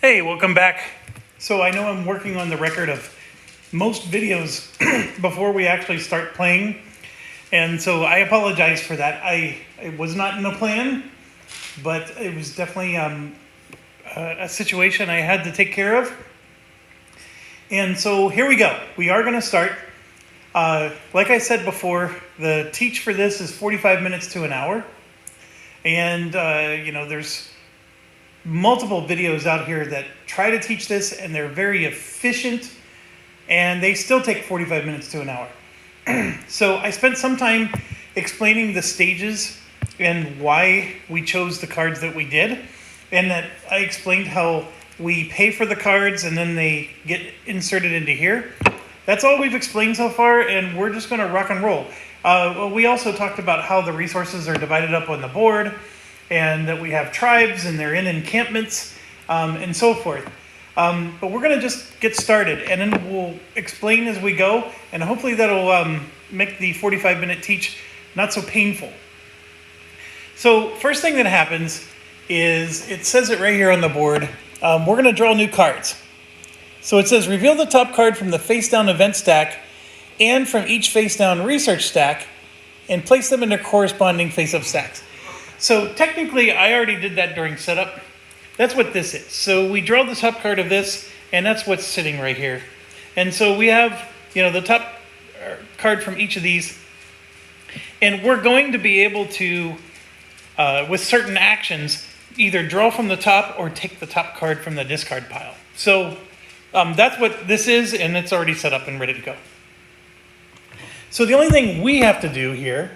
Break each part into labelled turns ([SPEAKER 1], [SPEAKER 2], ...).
[SPEAKER 1] Hey, welcome back. So I know I'm working on the record of most videos before we actually start playing. And so I apologize for that. It was not in the plan, but it was definitely a situation I had to take care of. And so here we go. We are going to start. Like I said before, the teach for this is 45 minutes to an hour. And, there's multiple videos out here that try to teach this, and they're very efficient, and they still take 45 minutes to an hour. So I spent some time explaining the stages and why we chose the cards that we did, and that I explained how we pay for the cards and then they get inserted into here. That's all we've explained so far, and we're just going to rock and roll. We also talked about how the resources are divided up on the board, and that we have tribes and they're in encampments, and so forth. But we're going to just get started, and then we'll explain as we go, and hopefully that'll make the 45-minute teach not so painful. So first thing that happens is, it says it right here on the board, we're going to draw new cards. So it says, reveal the top card from the face-down event stack and from each face-down research stack, and place them in their corresponding face-up stacks. So technically, I already did that during setup. That's what this is. So we draw the top card of this, and that's what's sitting right here. And so we have, the top card from each of these. And we're going to be able to, with certain actions, either draw from the top or take the top card from the discard pile. So that's what this is, and it's already set up and ready to go. So the only thing we have to do here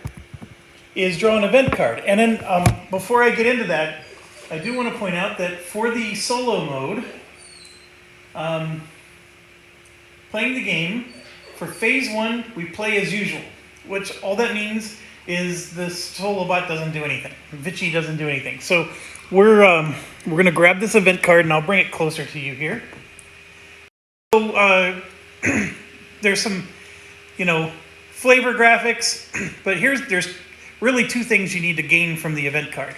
[SPEAKER 1] is draw an event card. And then before I get into that, I do want to point out that for the solo mode, playing the game, for phase 1, we play as usual, which all that means is the solo bot doesn't do anything. Vichy doesn't do anything. So we're going to grab this event card, and I'll bring it closer to you here. So there's some, flavor graphics, but there's really two things you need to gain from the event card.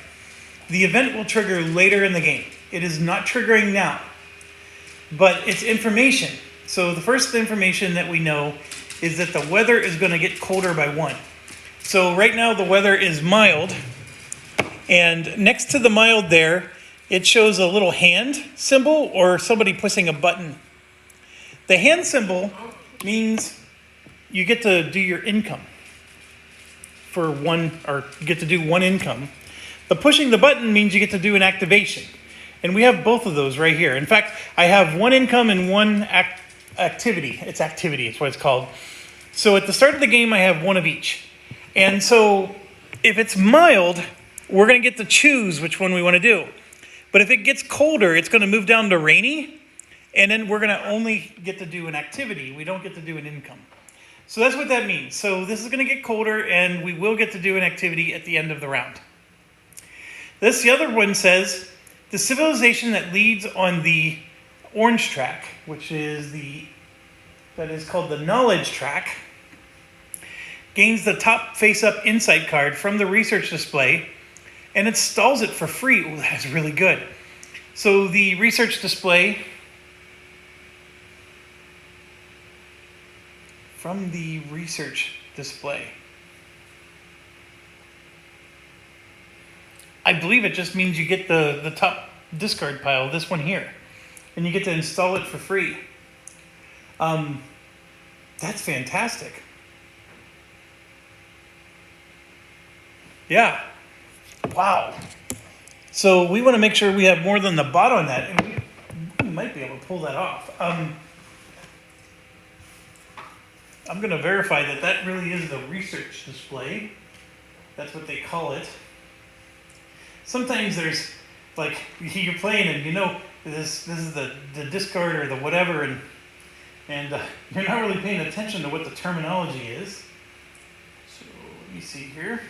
[SPEAKER 1] The event will trigger later in the game. It is not triggering now, but it's information. So the first information that we know is that the weather is going to get colder by 1. So right now the weather is mild, and next to the mild there, it shows a little hand symbol or somebody pushing a button. The hand symbol means you get to do your income for one, or you get to do one income. The pushing the button means you get to do an activation. And we have both of those right here. In fact, I have one income and one activity. It's activity, it's what it's called. So at the start of the game, I have one of each. And so if it's mild, we're going to get to choose which one we want to do. But if it gets colder, it's going to move down to rainy. And then we're going to only get to do an activity. We don't get to do an income. So that's what that means. So this is going to get colder, and we will get to do an activity at the end of the round. The other one says, the civilization that leads on the orange track, which is that is called the knowledge track, gains the top face-up insight card from the research display, and installs it for free. Ooh, that is really good. So the research display, from the research display, I believe it just means you get the top discard pile, this one here, and you get to install it for free. That's fantastic. Yeah. Wow. So we want to make sure we have more than the bot on that, and we might be able to pull that off. I'm going to verify that really is the research display. That's what they call it. Sometimes there's, like, you're playing and this is the discard or the whatever, and you're not really paying attention to what the terminology is. So let me see here.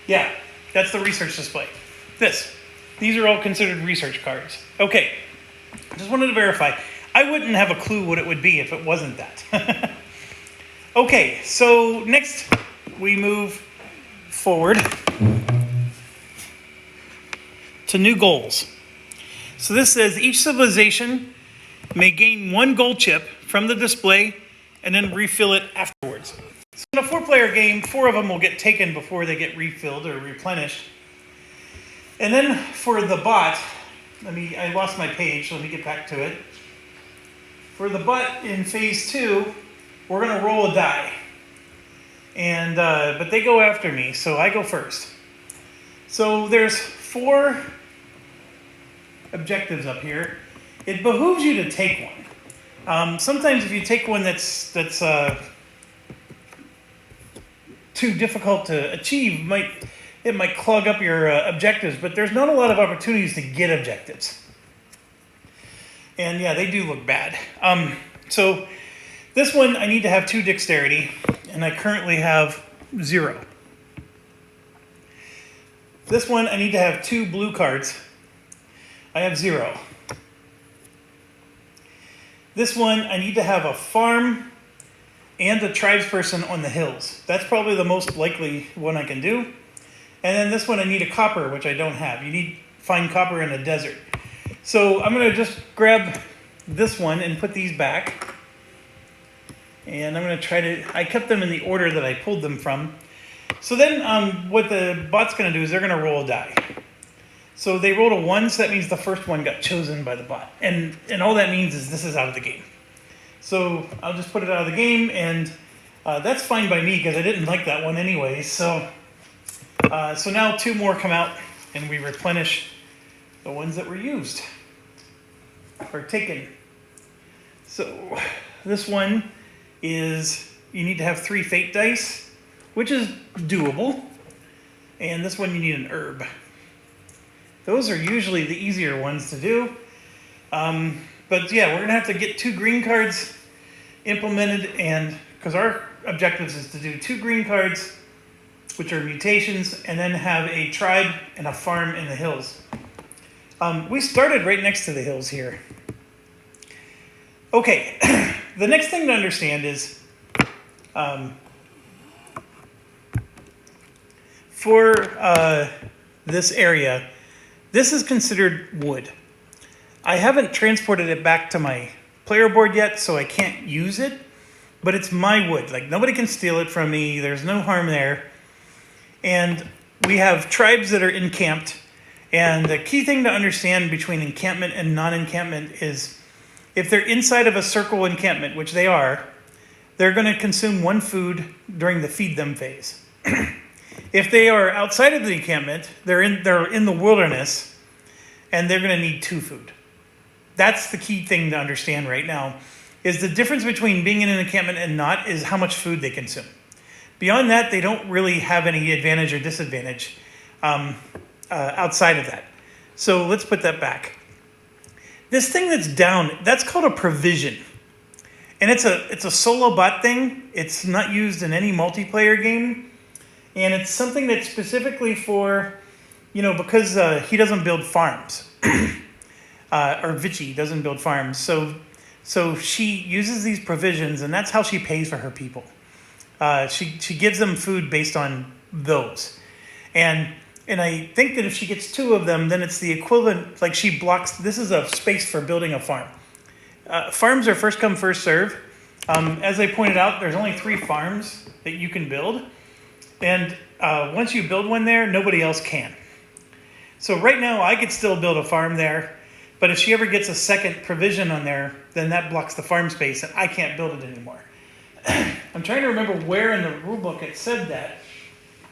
[SPEAKER 1] Yeah, that's the research display. These are all considered research cards. Okay, just wanted to verify. I wouldn't have a clue what it would be if it wasn't that. Okay, so next we move forward to new goals. So this says each civilization may gain 1 gold chip from the display and then refill it afterwards. So in a 4-player game, 4 of them will get taken before they get refilled or replenished. And then for the bot, I lost my page, so let me get back to it. For the bot in phase 2, we're gonna roll a die. And, but they go after me, so I go first. So there's 4 objectives up here. It behooves you to take one. Sometimes if you take one that's too difficult to achieve, it might clog up your objectives, but there's not a lot of opportunities to get objectives. And yeah, they do look bad. So this one, I need to have 2 dexterity, and I currently have 0. This one, I need to have 2 blue cards. I have 0. This one, I need to have a farm and a tribesperson on the hills. That's probably the most likely one I can do. And then this one, I need a copper, which I don't have. You need find copper in a desert. So I'm going to just grab this one and put these back. And I'm going to try to, I kept them in the order that I pulled them from. So then what the bot's going to do is they're going to roll a die. So they rolled a 1, so that means the first one got chosen by the bot. And all that means is this is out of the game. So I'll just put it out of the game, and that's fine by me because I didn't like that one anyway. So now 2 more come out, and we replenish the ones that were used or taken. So this one is, you need to have 3 fate dice, which is doable. And this one you need an herb. Those are usually the easier ones to do. But yeah, we're gonna have to get 2 green cards implemented, and because our objectives is to do 2 green cards, which are mutations, and then have a tribe and a farm in the hills. We started right next to the hills here. Okay, the next thing to understand is for this area, this is considered wood. I haven't transported it back to my player board yet, so I can't use it, but it's my wood. Like, nobody can steal it from me. There's no harm there. And we have tribes that are encamped. And the key thing to understand between encampment and non-encampment is if they're inside of a circle encampment, which they are, they're going to consume 1 food during the feed them phase. If they are outside of the encampment, they're in the wilderness, and they're going to need 2 food. That's the key thing to understand right now, is the difference between being in an encampment and not is how much food they consume. Beyond that, they don't really have any advantage or disadvantage outside of that. So let's put that back. This thing that's down, that's called a provision. And it's a solo bot thing. It's not used in any multiplayer game. And it's something that's specifically for, because he doesn't build farms. Or Vichy doesn't build farms. So she uses these provisions, and that's how she pays for her people. She gives them food based on those. And I think that if she gets 2 of them, then it's the equivalent, like she blocks, this is a space for building a farm. Farms are first come, first serve. As I pointed out, there's only 3 farms that you can build. And once you build one there, nobody else can. So right now, I could still build a farm there. But if she ever gets a second provision on there, then that blocks the farm space, and I can't build it anymore. I'm trying to remember where in the rulebook it said that,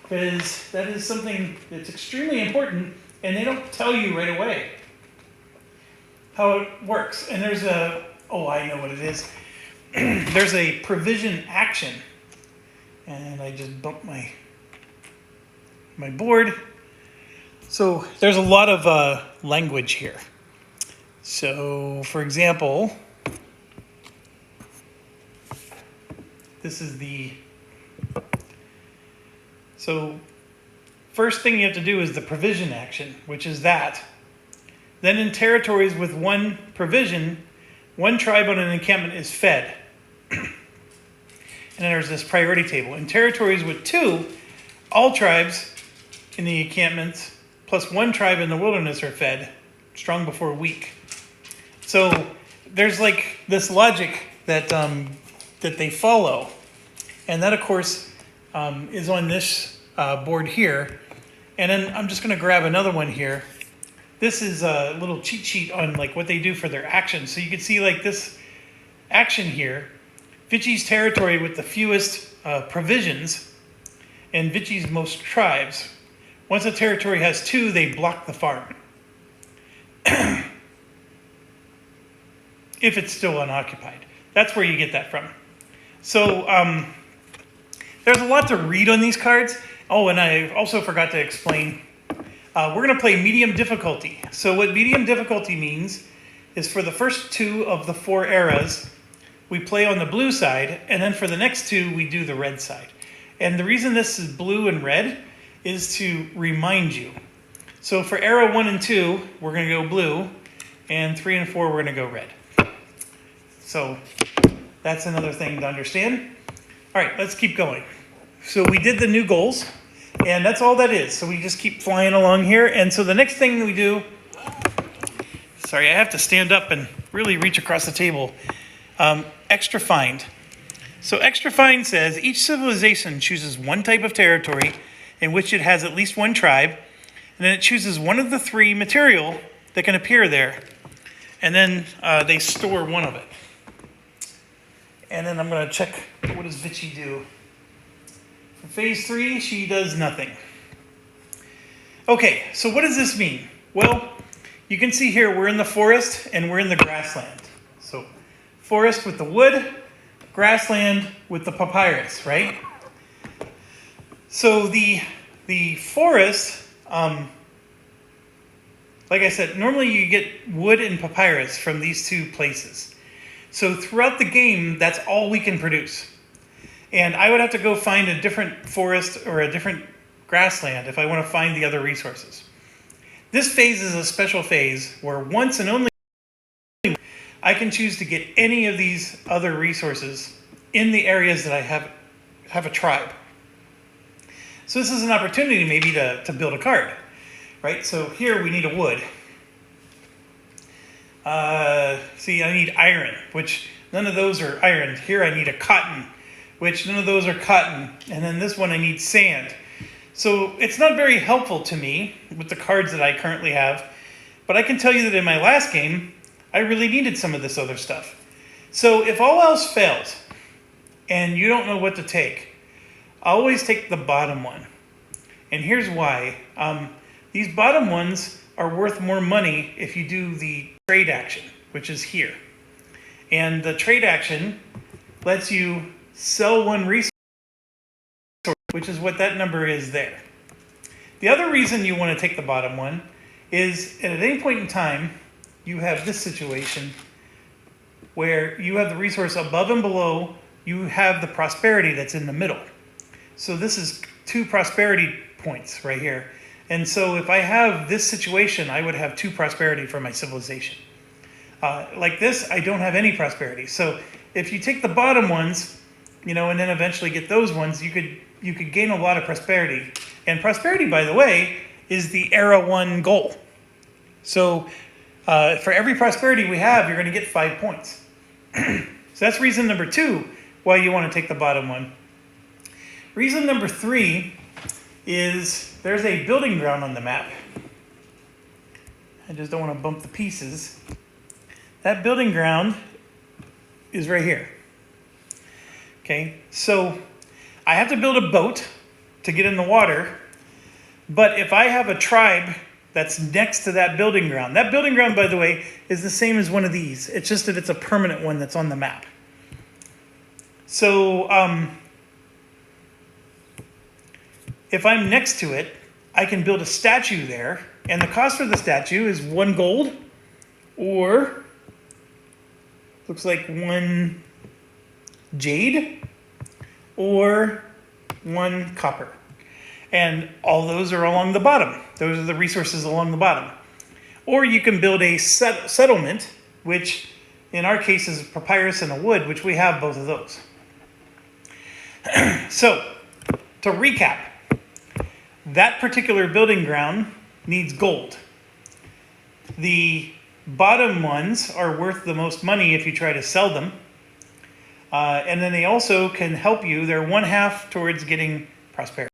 [SPEAKER 1] because that is something that's extremely important, and they don't tell you right away how it works. And there's I know what it is. There's a provision action, and I just bumped my board. So there's a lot of language here. So, for example, this is first thing you have to do is the provision action, which is that. Then in territories with one provision, one tribe on an encampment is fed. And then there's this priority table. In territories with two, all tribes in the encampments plus one tribe in the wilderness are fed, strong before weak. So there's like this logic that that they follow. And that, of course, is on this board here. And then I'm just going to grab another one here. This is a little cheat sheet on like what they do for their actions. So you can see like this action here, Vichy's territory with the fewest provisions and Vichy's most tribes. Once a territory has two, they block the farm. If it's still unoccupied. That's where you get that from. So there's a lot to read on these cards. Oh, and I also forgot to explain. We're going to play medium difficulty. So what medium difficulty means is for the first two of the 4 eras, we play on the blue side, and then for the next 2, we do the red side. And the reason this is blue and red is to remind you. So for era 1 and 2, we're going to go blue, and 3 and 4, we're going to go red. So that's another thing to understand. All right, let's keep going. So we did the new goals, and that's all that is. So we just keep flying along here. And so the next thing we do, sorry, I have to stand up and really reach across the table. Extra find. So extra find says each civilization chooses one type of territory in which it has at least one tribe, and then it chooses one of the 3 material that can appear there, and then they store one of it. And then I'm going to check, what does Vichy do? For phase 3, she does nothing. Okay, so what does this mean? Well, you can see here we're in the forest and we're in the grassland. So forest with the wood, grassland with the papyrus, right? So the forest, like I said, normally you get wood and papyrus from these 2 places. So throughout the game, that's all we can produce. And I would have to go find a different forest or a different grassland if I want to find the other resources. This phase is a special phase where once and only I can choose to get any of these other resources in the areas that I have a tribe. So this is an opportunity maybe to build a card, right? So here we need a wood. See, I need iron, which none of those are iron. Here I need a cotton, which none of those are cotton. And then this one I need sand. So it's not very helpful to me with the cards that I currently have. But I can tell you that in my last game, I really needed some of this other stuff. So if all else fails, and you don't know what to take, I always take the bottom one. And here's why. These bottom ones are worth more money if you do the trade action, which is here. And the trade action lets you sell one resource, which is what that number is there. The other reason you want to take the bottom one is at any point in time, you have this situation where you have the resource above and below, you have the prosperity that's in the middle. So this is 2 prosperity points right here. And so if I have this situation, I would have 2 prosperity for my civilization. Like this, I don't have any prosperity. So if you take the bottom ones, and then eventually get those ones, you could gain a lot of prosperity. And prosperity, by the way, is the era 1 goal. So for every prosperity we have, you're going to get 5 points. So that's reason number 2 why you want to take the bottom one. Reason number 3 is there's a building ground on the map. I just don't want to bump the pieces. That building ground is right here. Okay, so I have to build a boat to get in the water, but if I have a tribe that's next to that building ground, by the way, is the same as one of these. It's just that it's a permanent one that's on the map. So if I'm next to it, I can build a statue there, and the cost for the statue is 1 gold, or looks like 1 jade, or 1 copper. And all those are along the bottom. Those are the resources along the bottom. Or you can build a settlement, which in our case is papyrus and a wood, which we have both of those. So, to recap, that particular building ground needs gold. The bottom ones are worth the most money if you try to sell them. And then they also can help you. They're 1/2 towards getting prosperity.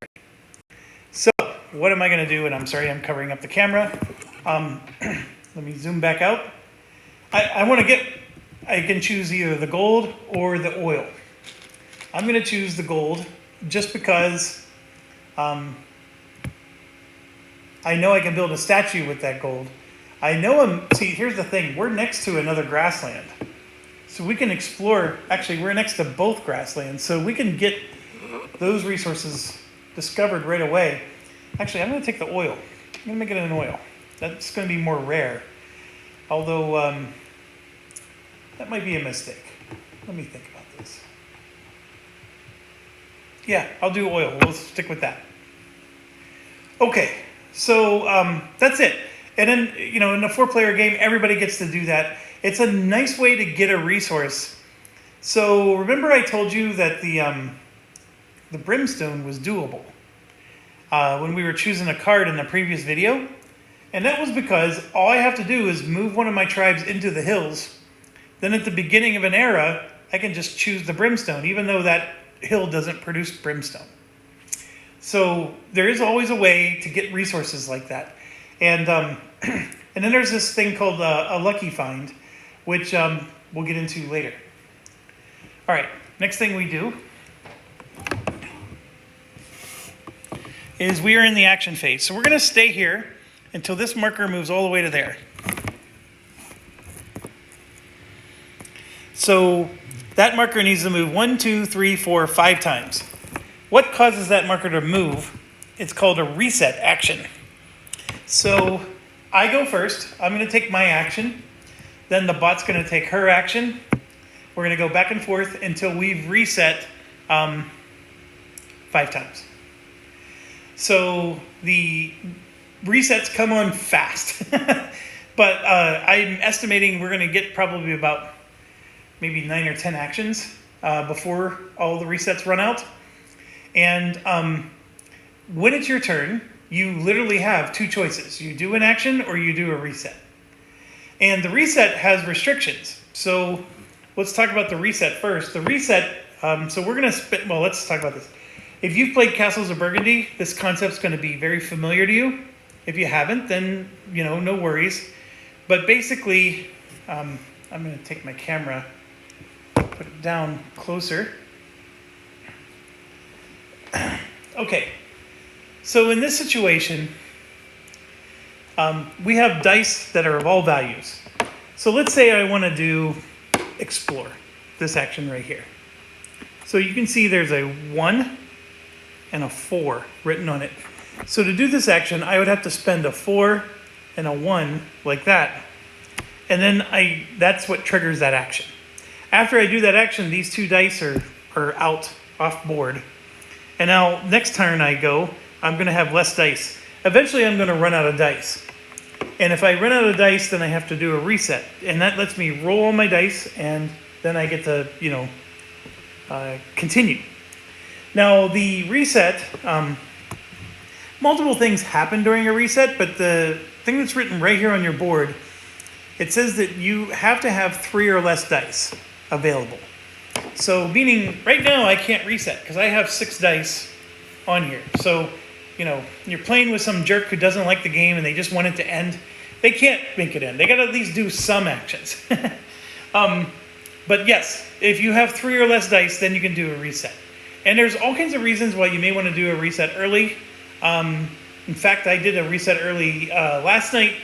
[SPEAKER 1] So, what am I going to do? And I'm sorry, I'm covering up the camera. Let me zoom back out. I can choose either the gold or the oil. I'm going to choose the gold just because I know I can build a statue with that gold. See, here's the thing. We're next to another grassland. So we can explore, actually we're next to both grasslands, so we can get those resources discovered right away. Actually, I'm going to take the oil. I'm going to make it an oil. That's going to be more rare. Although, that might be a mistake. Let me think about this. Yeah, I'll do oil. We'll stick with that. Okay, so that's it. And then, in a 4-player game, everybody gets to do that. It's a nice way to get a resource. So remember I told you that the brimstone was doable when we were choosing a card in the previous video? And that was because all I have to do is move one of my tribes into the hills. Then at the beginning of an era, I can just choose the brimstone, even though that hill doesn't produce brimstone. So there is always a way to get resources like that. And and then there's this thing called a lucky find, which we'll get into later. All right, next thing we do is we are in the action phase. So we're going to stay here until this marker moves all the way to there. So that marker needs to move 1, 2, 3, 4, 5 times. What causes that marker to move? It's called a reset action. So I go first. I'm going to take my action. Then the bot's going to take her action. We're going to go back and forth until we've reset 5 times. So the resets come on fast. But I'm estimating we're going to get probably about maybe 9 or 10 actions before all the resets run out. And when it's your turn, you literally have 2 choices. You do an action or you do a reset. And the reset has restrictions. So let's talk about the reset first. The reset, so we're going to well, let's talk about this. If you've played Castles of Burgundy, this concept's going to be very familiar to you. If you haven't, then, no worries. But basically, I'm going to take my camera, put it down closer. Okay. So in this situation, we have dice that are of all values. So let's say I want to do explore, this action right here. So you can see there's a 1 and a 4 written on it. So to do this action, I would have to spend a 4 and a 1 like that. And then that's what triggers that action. After I do that action, these 2 dice are out, off board. And now next turn I go, I'm going to have less dice. Eventually I'm going to run out of dice. And if I run out of dice, then I have to do a reset. And that lets me roll all my dice, and then I get to, continue. Now the reset, multiple things happen during a reset, but the thing that's written right here on your board, it says that you have to have 3 or less dice available. So meaning right now I can't reset because I have 6 dice on here. So, you're playing with some jerk who doesn't like the game and they just want it to end. They can't make it end. They got to at least do some actions. But yes, if you have 3 or less dice, then you can do a reset. And there's all kinds of reasons why you may want to do a reset early. In fact, I did a reset early last night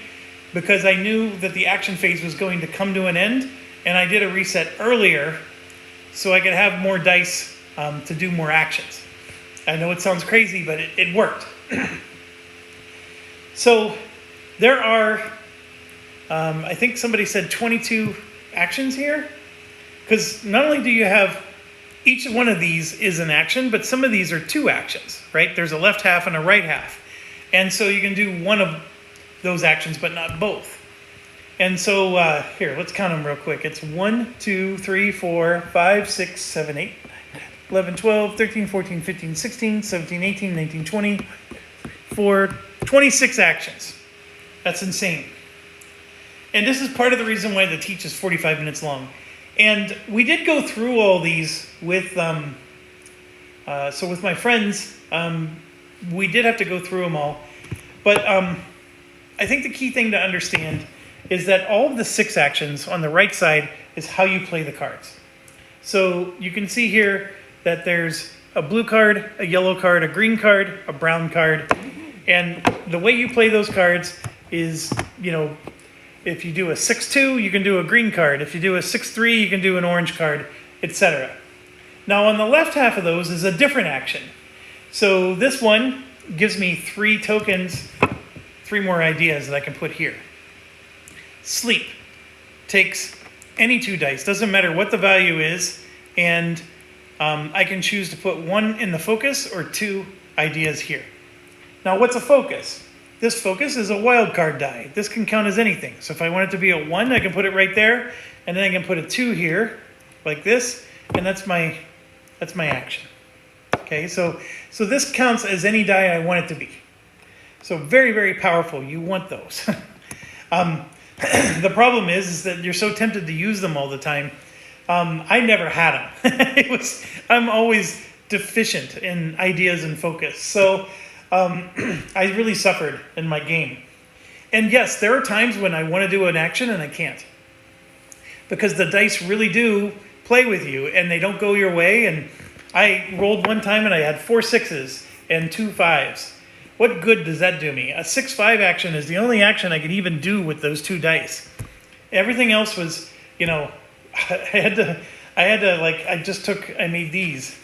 [SPEAKER 1] because I knew that the action phase was going to come to an end, and I did a reset earlier so I could have more dice to do more actions. I know it sounds crazy, but it worked. So there are, I think somebody said 22 actions here, because not only do you have each one of these is an action, but some of these are two actions, right? There's a left half and a right half. And so you can do one of those actions, but not both. And so here, let's count them real quick. It's 1, 2, 3, 4, 5, 6, 7, 8, 11, 12, 13, 14, 15, 16, 17, 18, 19, 20, 26 actions. That's insane. And this is part of the reason why the teach is 45 minutes long. And we did go through all these with, so with my friends, we did have to go through them all. But I think the key thing to understand is that all of the 6 actions on the right side is how you play the cards. So you can see here that there's a blue card, a yellow card, a green card, a brown card. And the way you play those cards is, you know, if you do a 6-2, you can do a green card. If you do a 6-3, you can do an orange card, etc. Now on the left half of those is a different action. So this one gives me 3 tokens, 3 more ideas that I can put here. Sleep takes any 2 dice, doesn't matter what the value is, and I can choose to put 1 in the focus or 2 ideas here. Now what's a focus? This focus is a wild card die. This can count as anything. So if I want it to be a 1, I can put it right there, and then I can put a 2 here, like this, and that's my action. Okay, so this counts as any die I want it to be. So very, very powerful. You want those. The problem is that you're so tempted to use them all the time. I never had them. I'm always deficient in ideas and focus. So I really suffered in my game. And yes, there are times when I want to do an action and I can't. Because the dice really do play with you and they don't go your way. And I rolled one time and I had 4 6s and 2 5s. What good does that do me? A 6-5 action is the only action I could even do with those 2 dice. Everything else was, you know, I made these,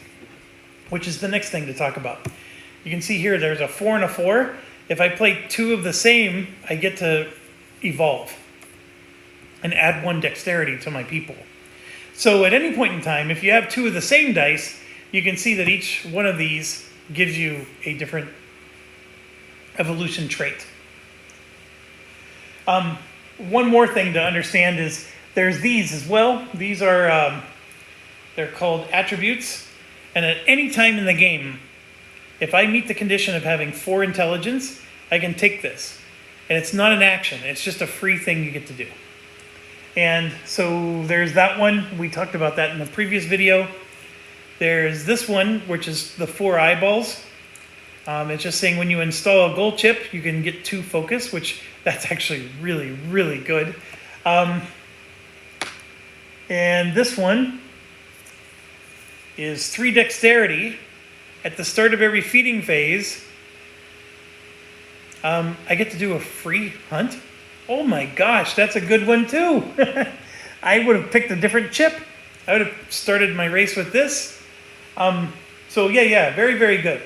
[SPEAKER 1] which is the next thing to talk about. You can see here, there's a 4 and a 4. If I play 2 of the same, I get to evolve and add 1 dexterity to my people. So at any point in time, if you have 2 of the same dice, you can see that each one of these gives you a different evolution trait. One more thing to understand is there's these as well. These are, they're called attributes. And at any time in the game, if I meet the condition of having 4 intelligence, I can take this. And it's not an action. It's just a free thing you get to do. And so there's that one. We talked about that in the previous video. There's this one, which is the 4 eyeballs. It's just saying when you install a gold chip, you can get 2 focus, which that's actually really, really good. And this one is 3 dexterity. At the start of every feeding phase, I get to do a free hunt. Oh my gosh, that's a good one too. I would have picked a different chip. I would have started my race with this. So yeah, very, very good.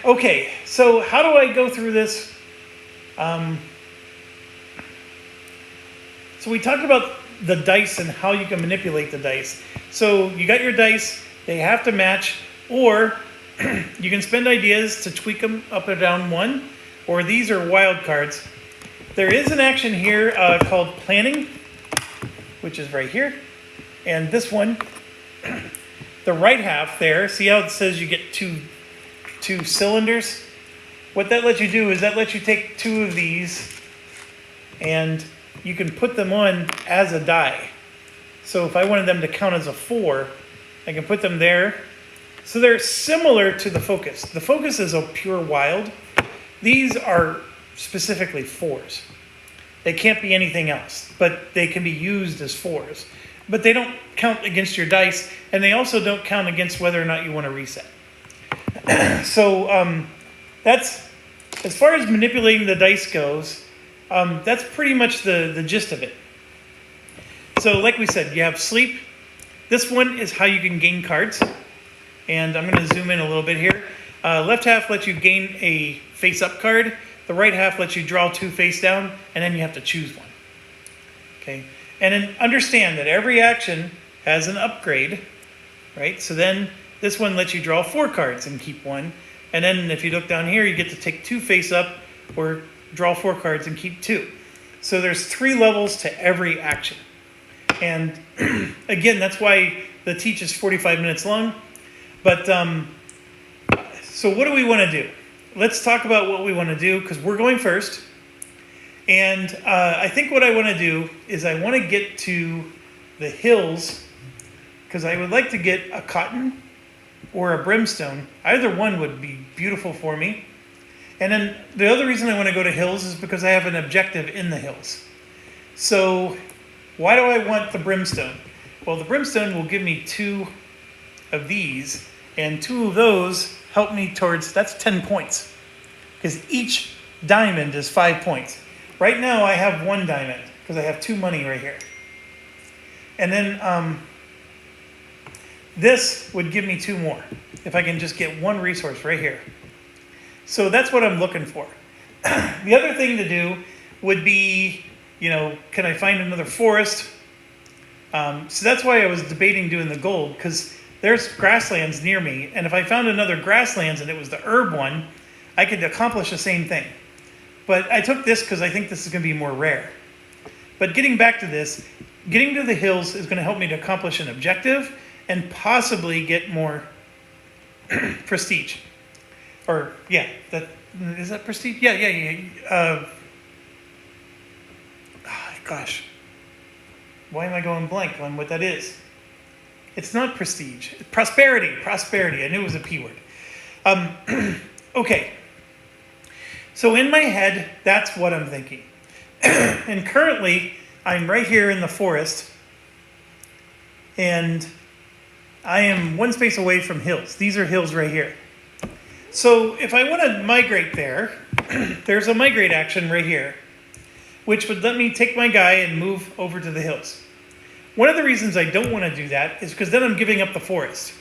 [SPEAKER 1] Okay, so how do I go through this? So we talked about the dice and how you can manipulate the dice. So you got your dice, they have to match, or you can spend ideas to tweak them up or down 1, or these are wild cards. There is an action here called planning, which is right here. And this one, the right half there, see how it says you get two cylinders? What that lets you do is that lets you take 2 of these and you can put them on as a die. So if I wanted them to count as a 4, I can put them there. So they're similar to the focus. The focus is a pure wild. These are specifically 4s. They can't be anything else, but they can be used as 4s. But they don't count against your dice, and they also don't count against whether or not you want to reset. So that's, as far as manipulating the dice goes, that's pretty much the gist of it. So like we said, you have sleep. This one is how you can gain cards. And I'm going to zoom in a little bit here. Left half lets you gain a face-up card. The right half lets you draw 2 face down, and then you have to choose one. Okay, and then understand that every action has an upgrade, right? So then this one lets you draw 4 cards and keep 1. And then if you look down here, you get to take 2 face up or draw 4 cards and keep 2. So there's 3 levels to every action. And again, that's why the teach is 45 minutes long. But so what do we want to do? Let's talk about what we want to do, because we're going first. And I think what I want to do is I want to get to the hills, because I would like to get a cotton or a brimstone. Either one would be beautiful for me. And then the other reason I want to go to hills is because I have an objective in the hills. So why do I want the brimstone? Well, the brimstone will give me 2 of these, and 2 of those help me towards, that's 10 points. Because each diamond is 5 points. Right now I have 1 diamond, because I have 2 money right here. And then this would give me 2 more, if I can just get 1 resource right here. So that's what I'm looking for. The other thing to do would be, can I find another forest? So that's why I was debating doing the gold, because there's grasslands near me. And if I found another grasslands and it was the herb one, I could accomplish the same thing. But I took this because I think this is going to be more rare. But getting back to this, getting to the hills is going to help me to accomplish an objective and possibly get more prestige. Or, yeah, is that prestige? Yeah. Gosh. Why am I going blank on what that is? It's not prestige. Prosperity. I knew it was a P word. Okay. So in my head, that's what I'm thinking. And currently, I'm right here in the forest. And I am 1 space away from hills. These are hills right here. So if I want to migrate there, there's a migrate action right here, which would let me take my guy and move over to the hills. One of the reasons I don't want to do that is because then I'm giving up the forest.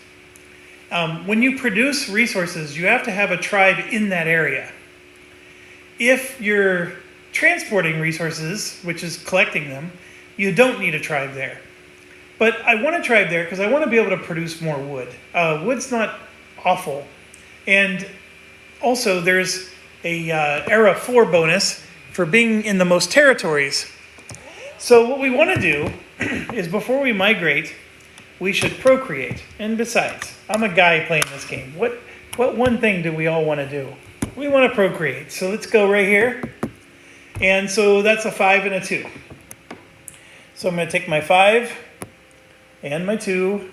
[SPEAKER 1] When you produce resources, you have to have a tribe in that area. If you're transporting resources, which is collecting them, you don't need a tribe there. But I want a tribe there because I want to be able to produce more wood. Wood's not awful. And also there's a era 4 bonus for being in the most territories. So what we want to do is before we migrate, we should procreate. And besides, I'm a guy playing this game. What one thing do we all want to do? We want to procreate. So let's go right here. And so that's a 5 and a 2. So I'm going to take my 5 and my 2,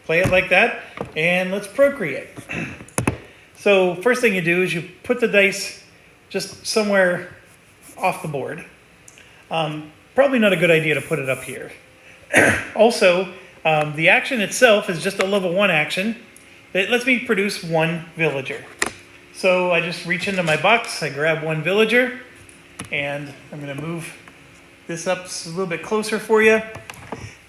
[SPEAKER 1] play it like that, and let's procreate. So first thing you do is you put the dice just somewhere off the board. Probably not a good idea to put it up here. Also, the action itself is just a level 1 action. It lets me produce 1 villager. So I just reach into my box, I grab 1 villager, and I'm going to move this up a little bit closer for you.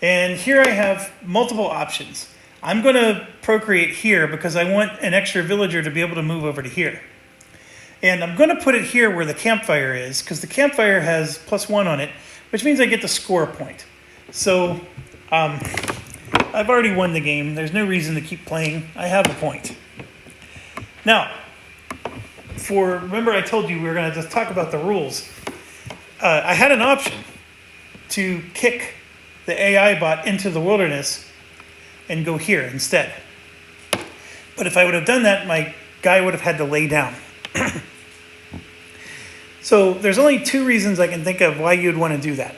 [SPEAKER 1] And here I have multiple options. I'm going to procreate here because I want an extra villager to be able to move over to here. And I'm going to put it here where the campfire is, because the campfire has +1 on it, which means I get to score a point. So I've already won the game. There's no reason to keep playing. I have a point. Now, remember I told you we were going to just talk about the rules. I had an option to kick the AI bot into the wilderness and go here instead. But if I would have done that, my guy would have had to lay down. So there's only 2 reasons I can think of why you'd want to do that.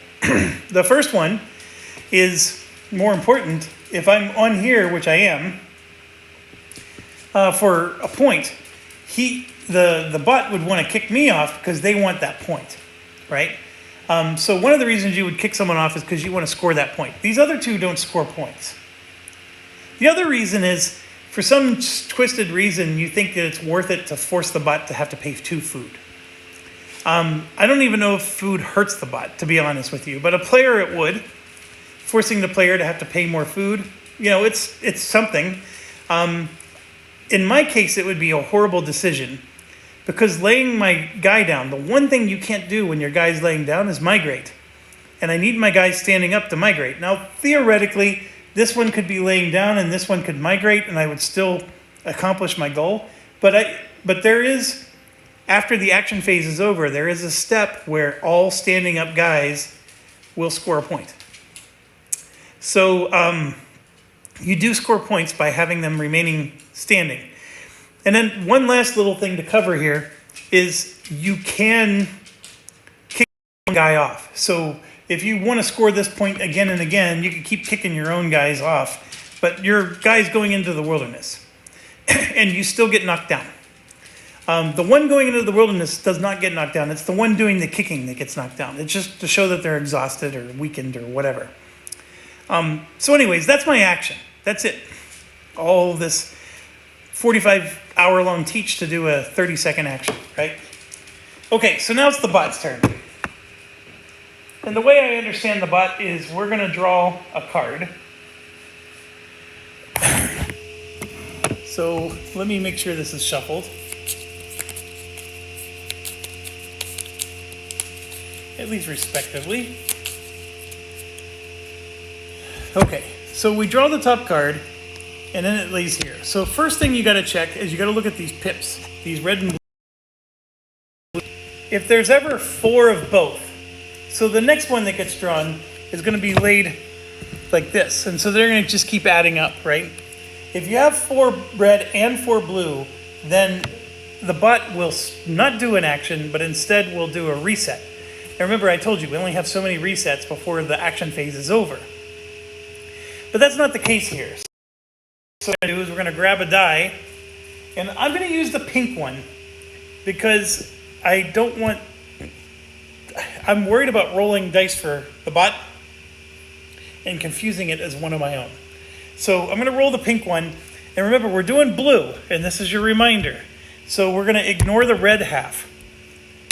[SPEAKER 1] The first one is more important. If I'm on here, which I am, for a point, the bot would want to kick me off because they want that point, right? So one of the reasons you would kick someone off is because you want to score that point. These other 2 don't score points. The other reason is, for some twisted reason, you think that it's worth it to force the bot to have to pay 2 food. I don't even know if food hurts the bot, to be honest with you, but a player it would. Forcing the player to have to pay more food, it's something. In my case, it would be a horrible decision, because laying my guy down, the one thing you can't do when your guy's laying down is migrate. And I need my guy standing up to migrate. Now, theoretically, this one could be laying down and this one could migrate and I would still accomplish my goal. But there is, after the action phase is over, there is a step where all standing up guys will score a point. So you do score points by having them remaining standing. And then one last little thing to cover here is you can kick one guy off. So if you want to score this point again and again, you can keep kicking your own guys off, but your guy's going into the wilderness and you still get knocked down. The one going into the wilderness does not get knocked down. It's the one doing the kicking that gets knocked down. It's just to show that they're exhausted or weakened or whatever. So anyways, that's my action. That's it. All this 45-hour-long teach to do a 30-second action, right? Okay, so now it's the bot's turn. And the way I understand the bot is we're going to draw a card. So let me make sure this is shuffled. At least respectively. Okay, so we draw the top card, and then it lays here. So first thing you got to check is you got to look at these pips, these red and blue. If there's ever 4 of both, so the next one that gets drawn is going to be laid like this, and so they're going to just keep adding up, right? If you have 4 red and 4 blue, then the bot will not do an action, but instead will do a reset. And remember, I told you, we only have so many resets before the action phase is over. But that's not the case here. So what we're going to do is we're going to grab a die, and I'm going to use the pink one because I'm worried about rolling dice for the bot and confusing it as one of my own. So I'm going to roll the pink one, and remember, we're doing blue, and this is your reminder. So we're going to ignore the red half.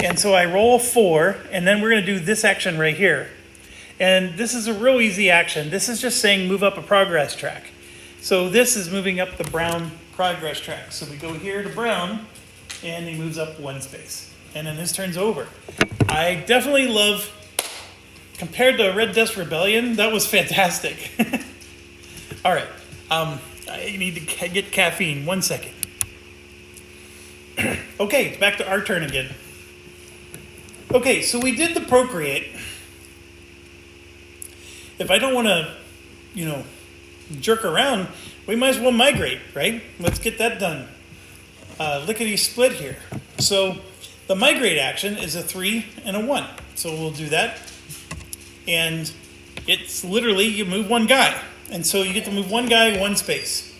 [SPEAKER 1] And so I roll a 4, and then we're going to do this action right here. And this is a real easy action. This is just saying move up a progress track. So this is moving up the brown progress track. So we go here to brown, and he moves up 1 space. And then his turn's over. I definitely love, compared to Red Dust Rebellion, that was fantastic. All right, I need to get caffeine. 1 second. Okay, it's back to our turn again. Okay, so we did the procreate. If I don't want to, jerk around, we might as well migrate, right? Let's get that done. Lickety split here. So the migrate action is a 3 and a 1. So we'll do that. And it's literally you move 1 guy. And so you get to move 1 guy 1 space.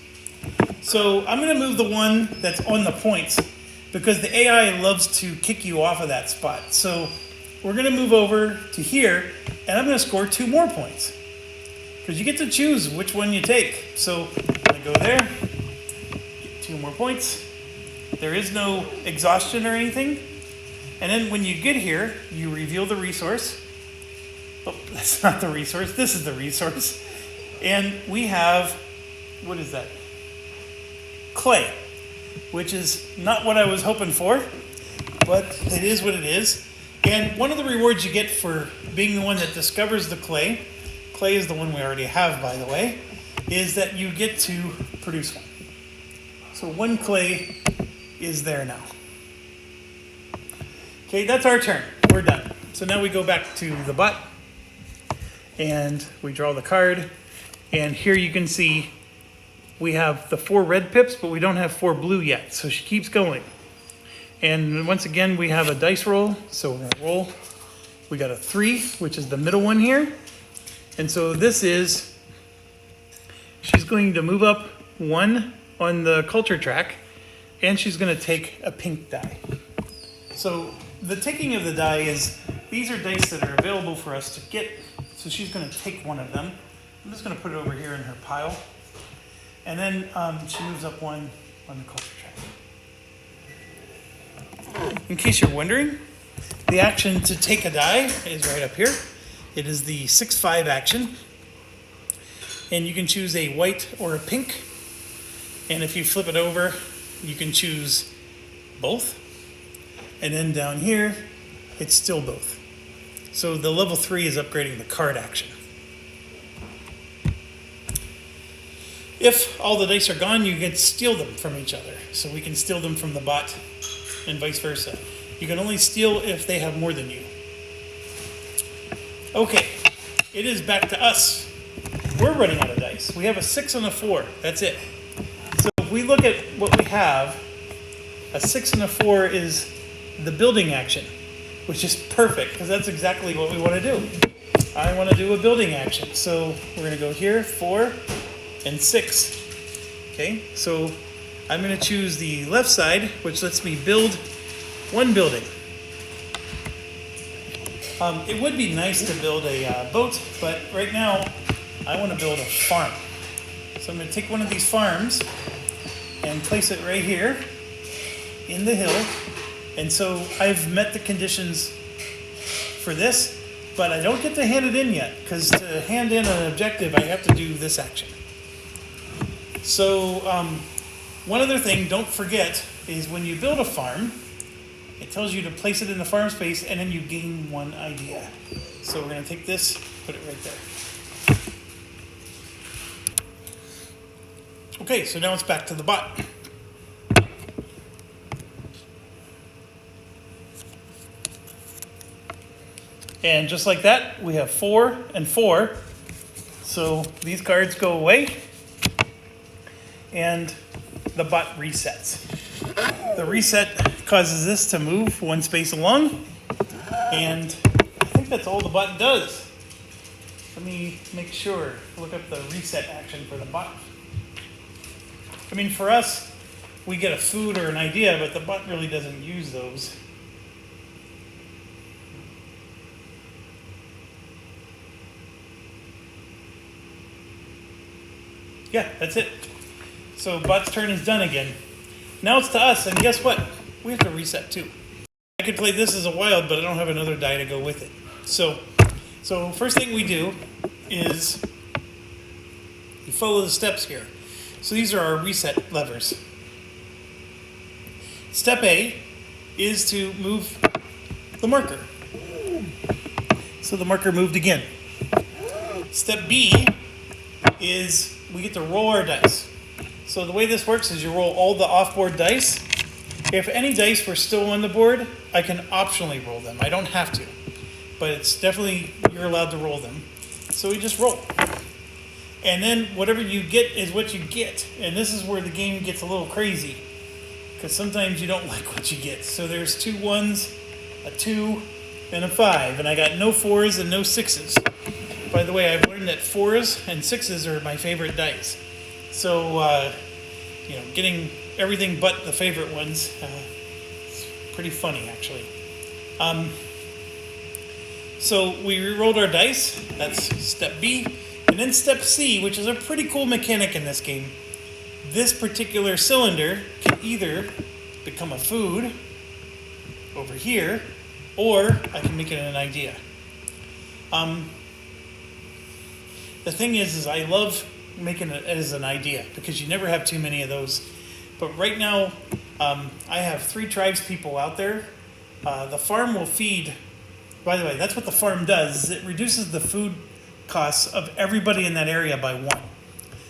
[SPEAKER 1] So I'm going to move the one that's on the points because the AI loves to kick you off of that spot. So we're going to move over to here, and I'm going to score 2 more points. Because you get to choose which one you take. So I'm going to go there, get 2 more points. There is no exhaustion or anything. And then when you get here, you reveal the resource. Oh, that's not the resource. This is the resource. And we have, what is that? Clay, which is not what I was hoping for, but it is what it is. And one of the rewards you get for being the one that discovers the clay is the one we already have, by the way, is that you get to produce 1. So 1 clay is there now. Okay, that's our turn. We're done. So now we go back to the bot, and we draw the card. And here you can see we have the 4 red pips, but we don't have 4 blue yet. So she keeps going. And once again, we have a dice roll. So we're going to roll. We got a 3, which is the middle one here. And so this is, she's going to move up 1 on the culture track, and she's going to take a pink die. So the taking of the die is, these are dice that are available for us to get. So she's going to take 1 of them. I'm just going to put it over here in her pile. And then she moves up 1 on the culture track. In case you're wondering, the action to take a die is right up here. It is the 6-5 action. And you can choose a white or a pink. And if you flip it over, you can choose both. And then down here, it's still both. So the level 3 is upgrading the card action. If all the dice are gone, you can steal them from each other. So we can steal them from the bot and vice versa. You can only steal if they have more than you. Okay, it is back to us. We're running out of dice. We have a 6 and a 4. That's it. So if we look at what we have, a 6 and a 4 is the building action, which is perfect because that's exactly what we want to do. I want to do a building action. So we're going to go here, 4 and 6. Okay, so I'm going to choose the left side, which lets me build one building. It would be nice to build a boat, but right now I want to build a farm. So I'm going to take one of these farms and place it right here in the hill. And so I've met the conditions for this, but I don't get to hand it in yet, because to hand in an objective, I have to do this action. So one other thing, don't forget, is when you build a farm, it tells you to place it in the farm space, and then you gain one idea. So we're going to take this, put it right there. Okay, so now it's back to the bot. And just like that, we have 4 and 4. So these cards go away, and the bot resets. The reset causes this to move one space along, and I think that's all the bot does. Let me make sure, look up the reset action for the bot. I mean, for us, we get a food or an idea, but the bot really doesn't use those. Yeah, that's it. So bot's turn is done again. Now it's to us, and guess what? We have to reset too. I could play this as a wild, but I don't have another die to go with it. So first thing we do is you follow the steps here. So these are our reset levers. Step A is to move the marker. So the marker moved again. Step B is we get to roll our dice. So the way this works is you roll all the off-board dice. If any dice were still on the board, I can optionally roll them. I don't have to, but it's definitely, you're allowed to roll them. So we just roll. And then whatever you get is what you get. And this is where the game gets a little crazy, because sometimes you don't like what you get. So there's 2 1s, a 2, and a 5. And I got no 4s and no 6s. By the way, I've learned that 4s and 6s are my favorite dice. So, getting everything but the favorite ones, it's pretty funny, actually. So we re-rolled our dice. That's step B. And then step C, which is a pretty cool mechanic in this game. This particular cylinder can either become a food over here, or I can make it an idea. The thing is I love making it as an idea, because you never have too many of those. But right now, I have 3 tribes people out there. The farm will feed, by the way, that's what the farm does, is it reduces the food costs of everybody in that area by 1.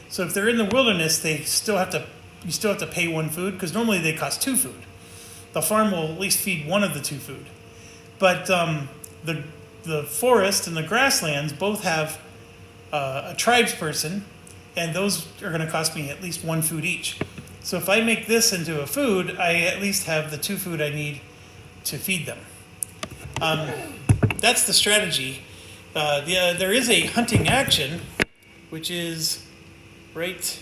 [SPEAKER 1] So if they're in the wilderness, you still have to pay 1 food, because normally they cost 2 food. The farm will at least feed 1 of the 2 food. But the forest and the grasslands both have a tribes person, and those are going to cost me at least 1 food each. So if I make this into a food, I at least have the 2 food I need to feed them. That's the strategy. There is a hunting action, which is right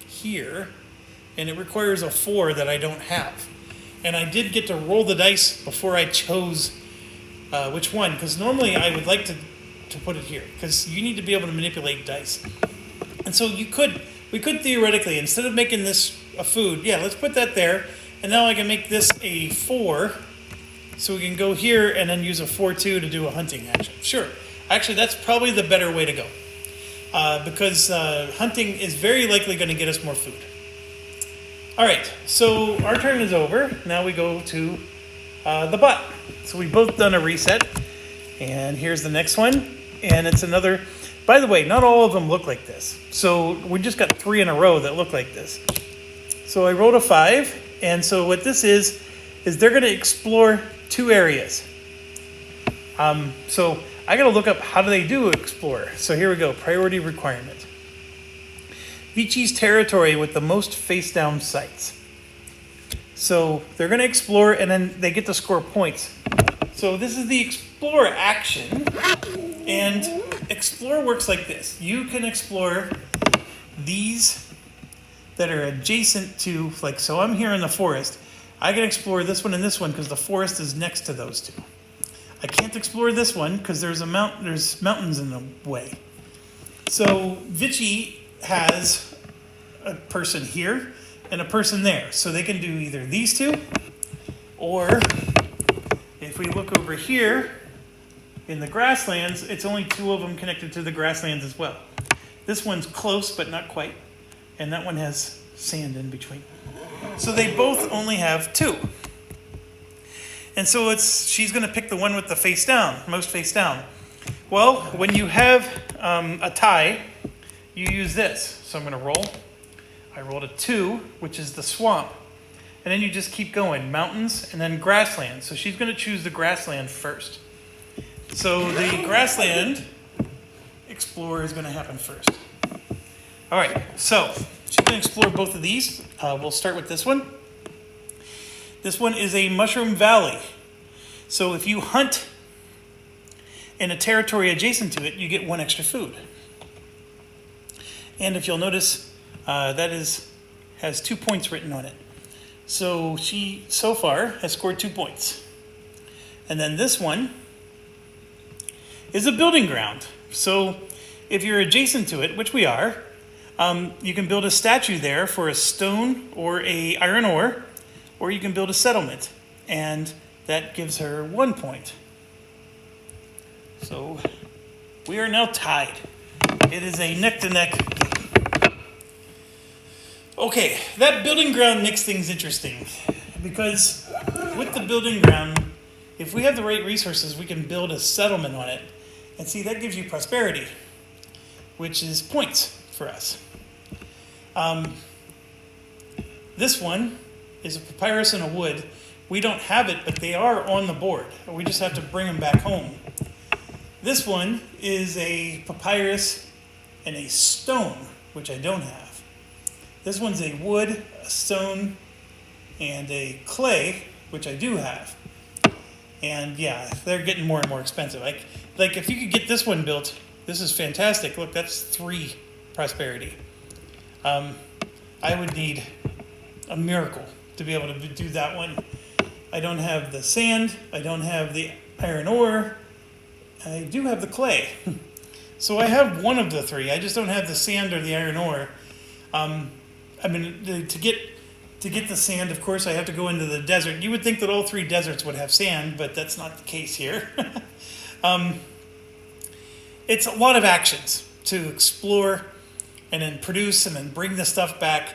[SPEAKER 1] here, and it requires a 4 that I don't have. And I did get to roll the dice before I chose which one, because normally I would like to put it here, because you need to be able to manipulate dice. And so we could theoretically, instead of making this a food, yeah, let's put that there, and now I can make this a 4, so we can go here and then use a 4-2 to do a hunting action. Sure, actually that's probably the better way to go, because hunting is very likely going to get us more food. All right, so our turn is over. Now we go to the bot. So we've both done a reset, and here's the next one. And it's another, By the way, not all of them look like this. So we just got 3 in a row that look like this. So I rolled a 5, and so what this is they're going to explore 2 areas. So I got to look up how do they do explore. So here we go, priority requirement. Vici's territory with the most face-down sites. So they're going to explore, and then they get to score points. So this is the explore action, and explore works like this. You can explore these that are adjacent to, like, so I'm here in the forest. I can explore this one and this one because the forest is next to those 2. I can't explore this one because there's mountains in the way. So Vici has a person here and a person there. So they can do either these 2, or if we look over here in the grasslands, it's only 2 of them connected to the grasslands as well. This one's close, but not quite. And that one has sand in between. So they both only have 2. And so she's going to pick the one with the face down, most face down. Well, when you have a tie, you use this. So I'm going to roll. I rolled a 2, which is the swamp. And then you just keep going, mountains and then grassland. So she's going to choose the grassland first. So the grassland explore is going to happen first. All right, so she's going to explore both of these. We'll start with this one. This one is a mushroom valley. So if you hunt in a territory adjacent to it, you get 1 extra food. And if you'll notice, that has 2 points written on it. So she, so far, has scored 2 points. And then this one is a building ground. So if you're adjacent to it, which we are, you can build a statue there for a stone or a iron ore, or you can build a settlement, and that gives her 1 point. So we are now tied. It is a neck to neck. Okay, that building ground makes things interesting, because with the building ground, if we have the right resources, we can build a settlement on it. And see, that gives you prosperity, which is points for us. This one is a papyrus and a wood. We don't have it, but they are on the board. We just have to bring them back home. This one is a papyrus and a stone, which I don't have. This one's a wood, a stone, and a clay, which I do have. And yeah, they're getting more and more expensive. Like if you could get this one built, this is fantastic. Look, that's 3 prosperity. I would need a miracle to be able to do that one. I don't have the sand. I don't have the iron ore. I do have the clay. So I have one of the 3. I just don't have the sand or the iron ore. I mean, to get the sand, of course, I have to go into the desert. You would think that all 3 deserts would have sand, but that's not the case here. It's a lot of actions to explore and then produce and then bring the stuff back.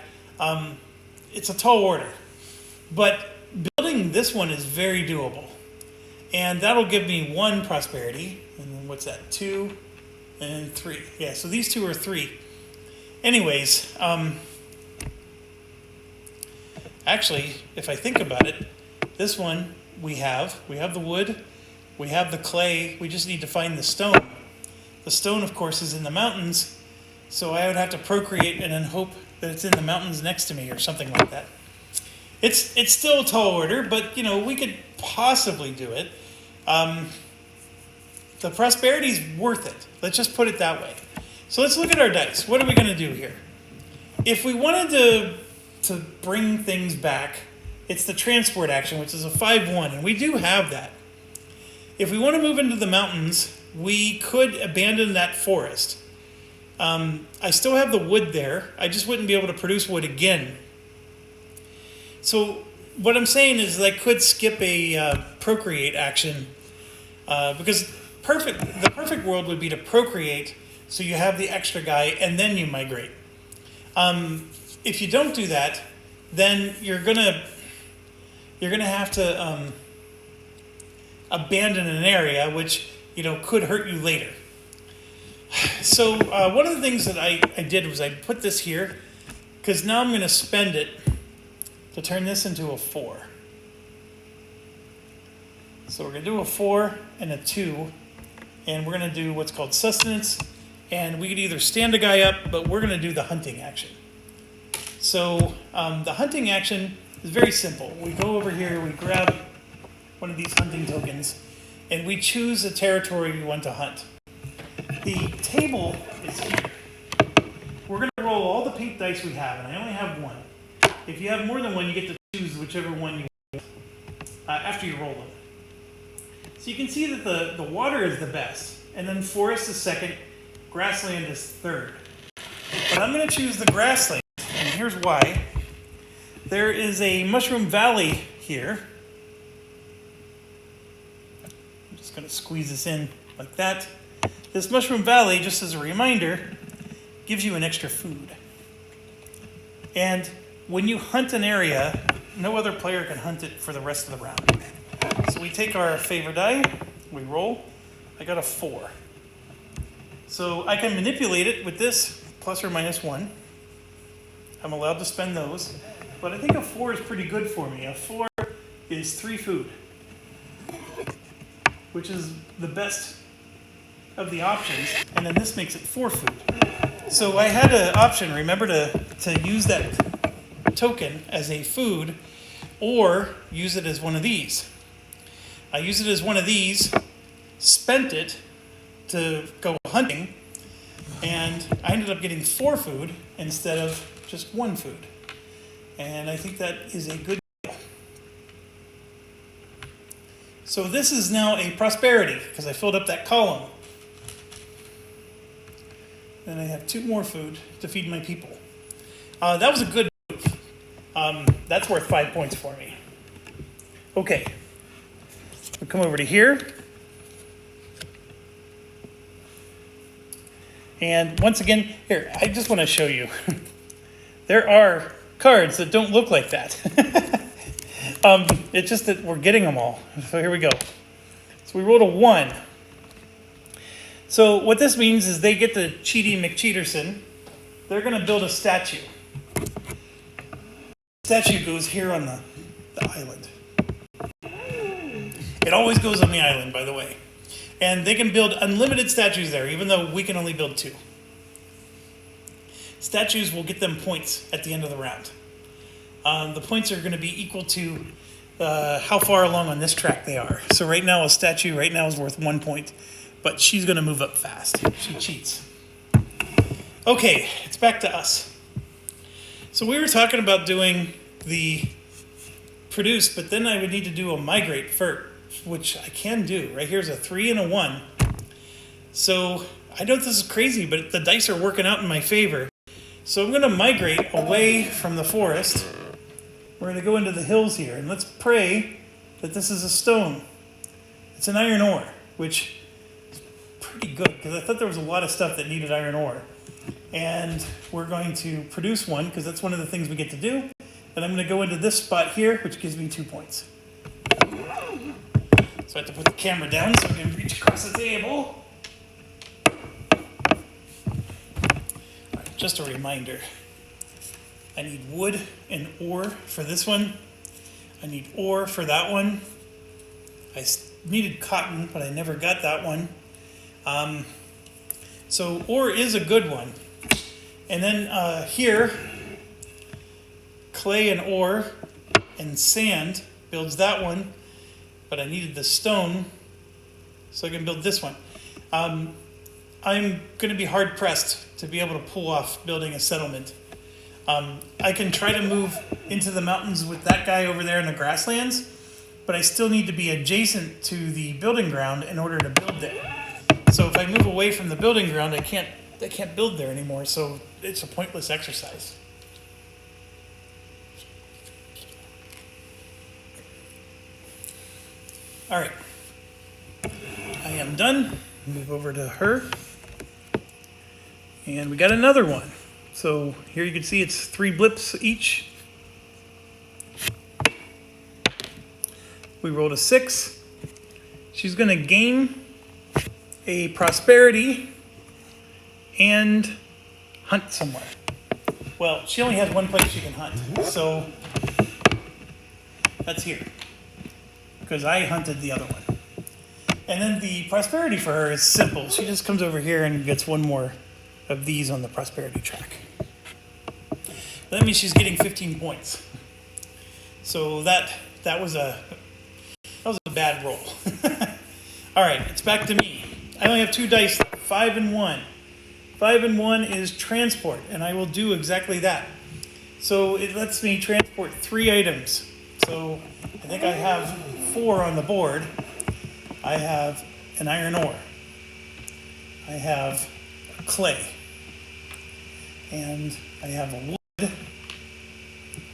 [SPEAKER 1] It's a tall order. But building this one is very doable. And that'll give me 1 prosperity. And then what's that? 2 and 3. Yeah, so these 2 are 3. Anyways, actually, if I think about it, this one we have the wood, we have the clay, we just need to find the stone. The stone, of course, is in the mountains, so I would have to procreate and then hope that it's in the mountains next to me or something like that. It's still a tall order, but we could possibly do it. The prosperity's worth it. Let's just put it that way. So let's look at our dice. What are we going to do here? If we wanted to bring things back, it's the transport action, which is a 5-1, and we do have that. If we want to move into the mountains, we could abandon that forest. I still have the wood there. I just wouldn't be able to produce wood again. So what I'm saying is I could skip a procreate action because the perfect world would be to procreate so you have the extra guy and then you migrate. If you don't do that, then you're gonna have to abandon an area which could hurt you later. so one of the things that I did was I put this here, because now I'm going to spend it to turn this into a 4. So we're going to do a 4 and a 2, and we're going to do what's called sustenance, and we could either stand a guy up, but we're going to do the hunting action. So the hunting action is very simple. We go over here, we grab one of these hunting tokens, and we choose a territory we want to hunt. The table is here. We're going to roll all the pink dice we have, and I only have one. If you have more than one, you get to choose whichever one you want after you roll them. So you can see that the water is the best, and then forest is second, grassland is third. But I'm going to choose the grassland, and here's why. There is a mushroom valley here. I'm just going to squeeze this in like that. This mushroom valley, just as a reminder, gives you an extra food. And when you hunt an area, no other player can hunt it for the rest of the round. So we take our favor die, we roll. I got a 4. So I can manipulate it with this plus or minus 1. I'm allowed to spend those. But I think a 4 is pretty good for me. A 4 is 3 food, which is the best of the options, and then this makes it 4 food. So I had an option, remember, to use that token as a food or use it as one of these. I used it as one of these, spent it to go hunting, and I ended up getting 4 food instead of just 1 food. And I think that is a good deal. So this is now a prosperity because I filled up that column. And I have 2 more food to feed my people. That was a good move. That's worth 5 points for me. Okay. We'll come over to here. And once again, here, I just want to show you. There are cards that don't look like that. It's just that we're getting them all. So here we go. So we rolled a 1. So what this means is they get the Cheaty McCheaterson. They're going to build a statue. The statue goes here on the island. It always goes on the island, by the way. And they can build unlimited statues there, even though we can only build 2. Statues will get them points at the end of the round. The points are going to be equal to how far along on this track they are. So right now, a statue right now is worth 1 point. But she's going to move up fast. She cheats. Okay, it's back to us. So we were talking about doing the produce, but then I would need to do a migrate first, which I can do. Right here's a 3 and a 1. So I know this is crazy, but the dice are working out in my favor. So I'm going to migrate away from the forest. We're going to go into the hills here, and let's pray that this is a stone. It's an iron ore, which pretty good because I thought there was a lot of stuff that needed iron ore. And we're going to produce one because that's one of the things we get to do. And I'm going to go into this spot here, which gives me 2 points. So I have to put the camera down so I can reach across the table. Right, just a reminder. I need wood and ore for this one. I need ore for that one. I needed cotton, but I never got that one. So ore is a good one. And then here, clay and ore and sand builds that one, but I needed the stone so I can build this one. I'm going to be hard pressed to be able to pull off building a settlement. I can try to move into the mountains with that guy over there in the grasslands, but I still need to be adjacent to the building ground in order to build there. So if I move away from the building ground, I can't build there anymore, so it's a pointless exercise. All right. I am done. Move over to her. And we got another one. So here you can see it's 3 blips each. We rolled a 6. She's going to gain a prosperity and hunt somewhere. Well, she only has one place she can hunt, so that's here, because I hunted the other one. And then the prosperity for her is simple. She just comes over here and gets one more of these on the prosperity track. That means she's getting 15 points. So that was a bad roll. All right, it's back to me. I only have 2 dice left, 5 and 1. 5 and 1 is transport, and I will do exactly that. So it lets me transport 3 items. So I think I have 4 on the board. I have an iron ore. I have a clay. And I have a wood. And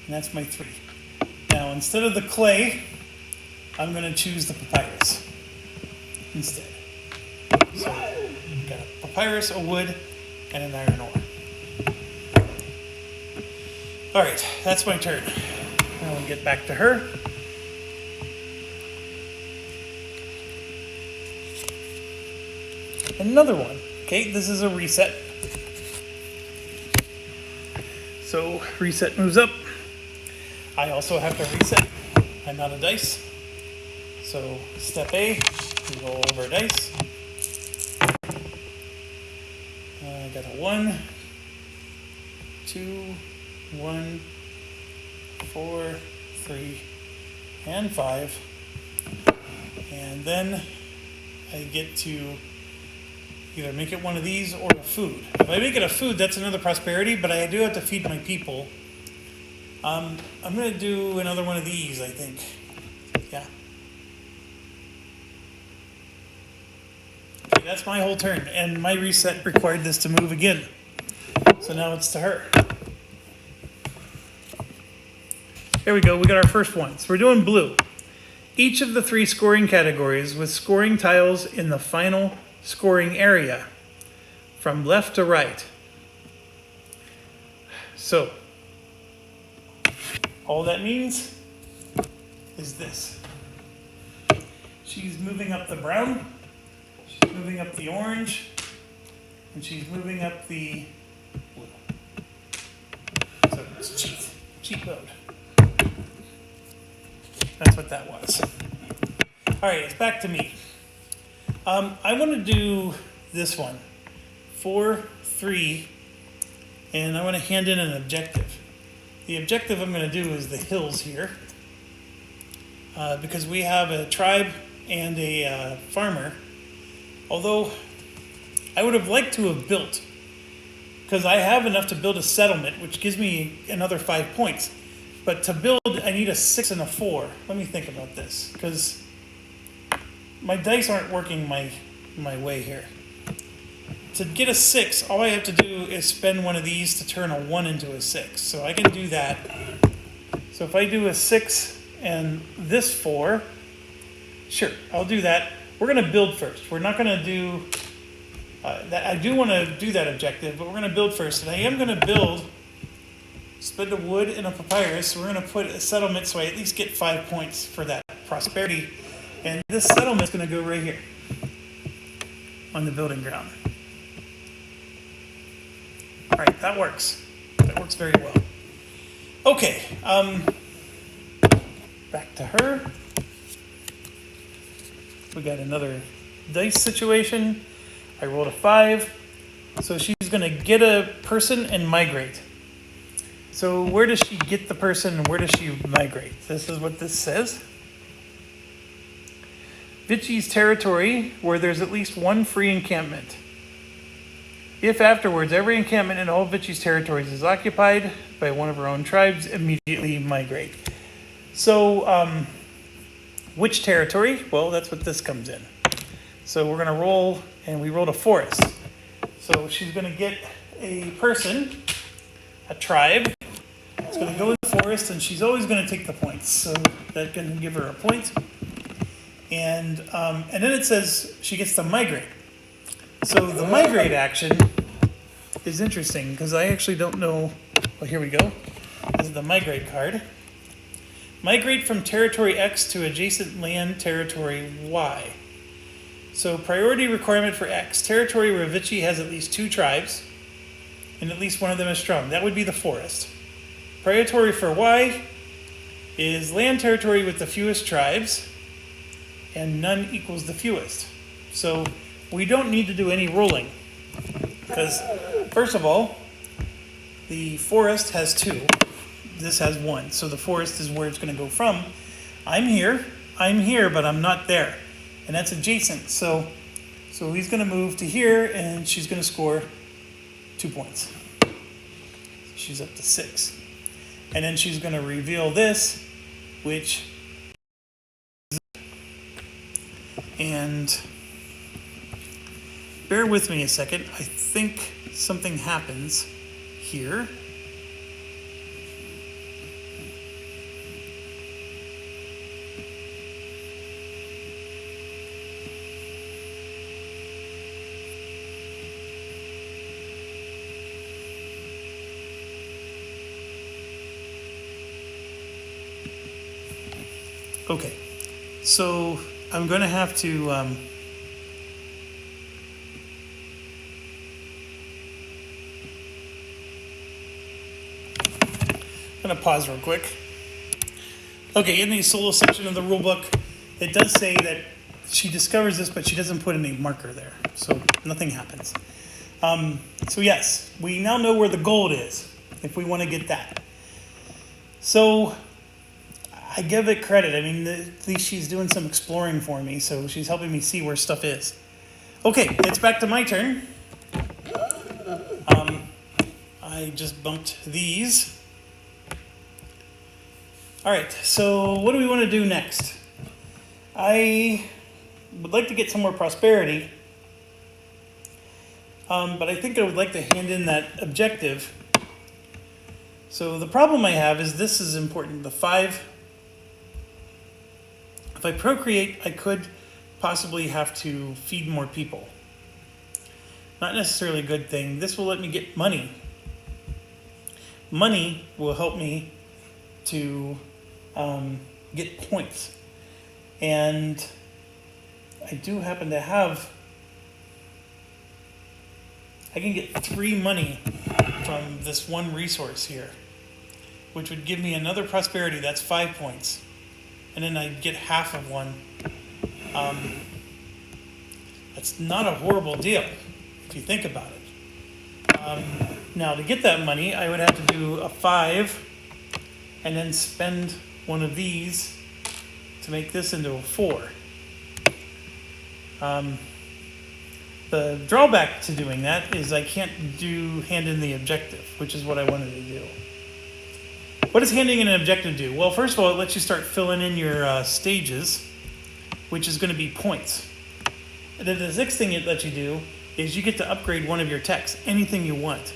[SPEAKER 1] that's my 3. Now, instead of the clay, I'm going to choose the papyrus instead. So I've got a papyrus, a wood, and an iron ore. All right, that's my turn. Now we'll get back to her. Another one. Okay, this is a reset. So reset moves up. I also have to reset. I'm out of dice. So step A, we roll over dice. I got a 1, 2, 1, 4, 3, and 5. And then I get to either make it one of these or a food. If I make it a food, that's another prosperity, but I do have to feed my people. I'm going to do another one of these, I think. Yeah. Okay, that's my whole turn, and my reset required this to move again. So now it's to her. There we go, we got our first one. So we're doing blue. Each of the 3 scoring categories with scoring tiles in the final scoring area from left to right. So all that means is this. She's moving up the brown, she's moving up the orange, and she's moving up the blue. So it's cheat mode. That's what that was. All right, it's back to me. I want to do this one, 4, 3, and I want to hand in an objective. The objective I'm going to do is the hills here, because we have a tribe and a farmer. Although I would have liked to have built, because I have enough to build a settlement, which gives me another 5 points. But to build, I need a 6 and a 4. Let me think about this, because my dice aren't working my way here. To get a 6, all I have to do is spend one of these to turn a 1 into a 6. So I can do that. So if I do a 6 and this 4, sure, I'll do that. We're going to build first. We're not going to do that. I do want to do that objective, but we're going to build first. And I am going to build, spend a wood and a papyrus. So we're going to put a settlement so I at least get 5 points for that prosperity. And this settlement's going to go right here on the building ground. All right, that works. That works very well. Okay, back to her. We got another dice situation. I rolled a 5. So she's going to get a person and migrate. So where does she get the person and where does she migrate? This is what this says. Vichy's territory where there's at least 1 free encampment. If afterwards every encampment in all Vichy's territories is occupied by one of her own tribes, immediately migrate. So, which territory? Well, that's what this comes in. So we're going to roll, and we rolled a forest. So she's going to get a person, a tribe. It's going to go in the forest, and she's always going to take the points. So that can give her a point. And then it says she gets to migrate. So the migrate action is interesting because I actually don't know. Well, here we go. This is the migrate card. Migrate from territory X to adjacent land territory Y. So priority requirement for X, territory where Vichy has at least 2 tribes, and at least one of them is strong. That would be the forest. Priority for Y is land territory with the fewest tribes, and none equals the fewest. So we don't need to do any rolling, because first of all, the forest has 2. This has 1. So the forest is where it's going to go from. I'm here, but I'm not there. And that's adjacent. So he's going to move to here, and she's going to score 2 points. She's up to 6. And then she's going to reveal this, which... And bear with me a second. I think something happens here. Okay, so I'm going to have to I'm going to pause real quick. Okay, in the solo section of the rulebook, it does say that she discovers this, but she doesn't put any marker there, so nothing happens. So yes, we now know where the gold is, if we want to get that. So I give it credit. I mean, at least she's doing some exploring for me, so she's helping me see where stuff is. Okay, it's back to my turn. I just bumped these. All right, so what do we want to do next? I would like to get some more prosperity, but I think I would like to hand in that objective. So the problem I have is this is important, the 5. If I procreate, I could possibly have to feed more people. Not necessarily a good thing. This will let me get money. Money will help me to get points. And I do happen to have... I can get 3 money from this one resource here, which would give me another prosperity. That's 5 points. And then I get half of one. That's not a horrible deal, if you think about it. Now, to get that money, I would have to do a 5, and then spend one of these to make this into a 4. The drawback to doing that is I can't hand in the objective, which is what I wanted to do. What does handing in an objective do? Well, first of all, it lets you start filling in your stages, which is going to be points. And then the next thing it lets you do is you get to upgrade one of your techs, anything you want.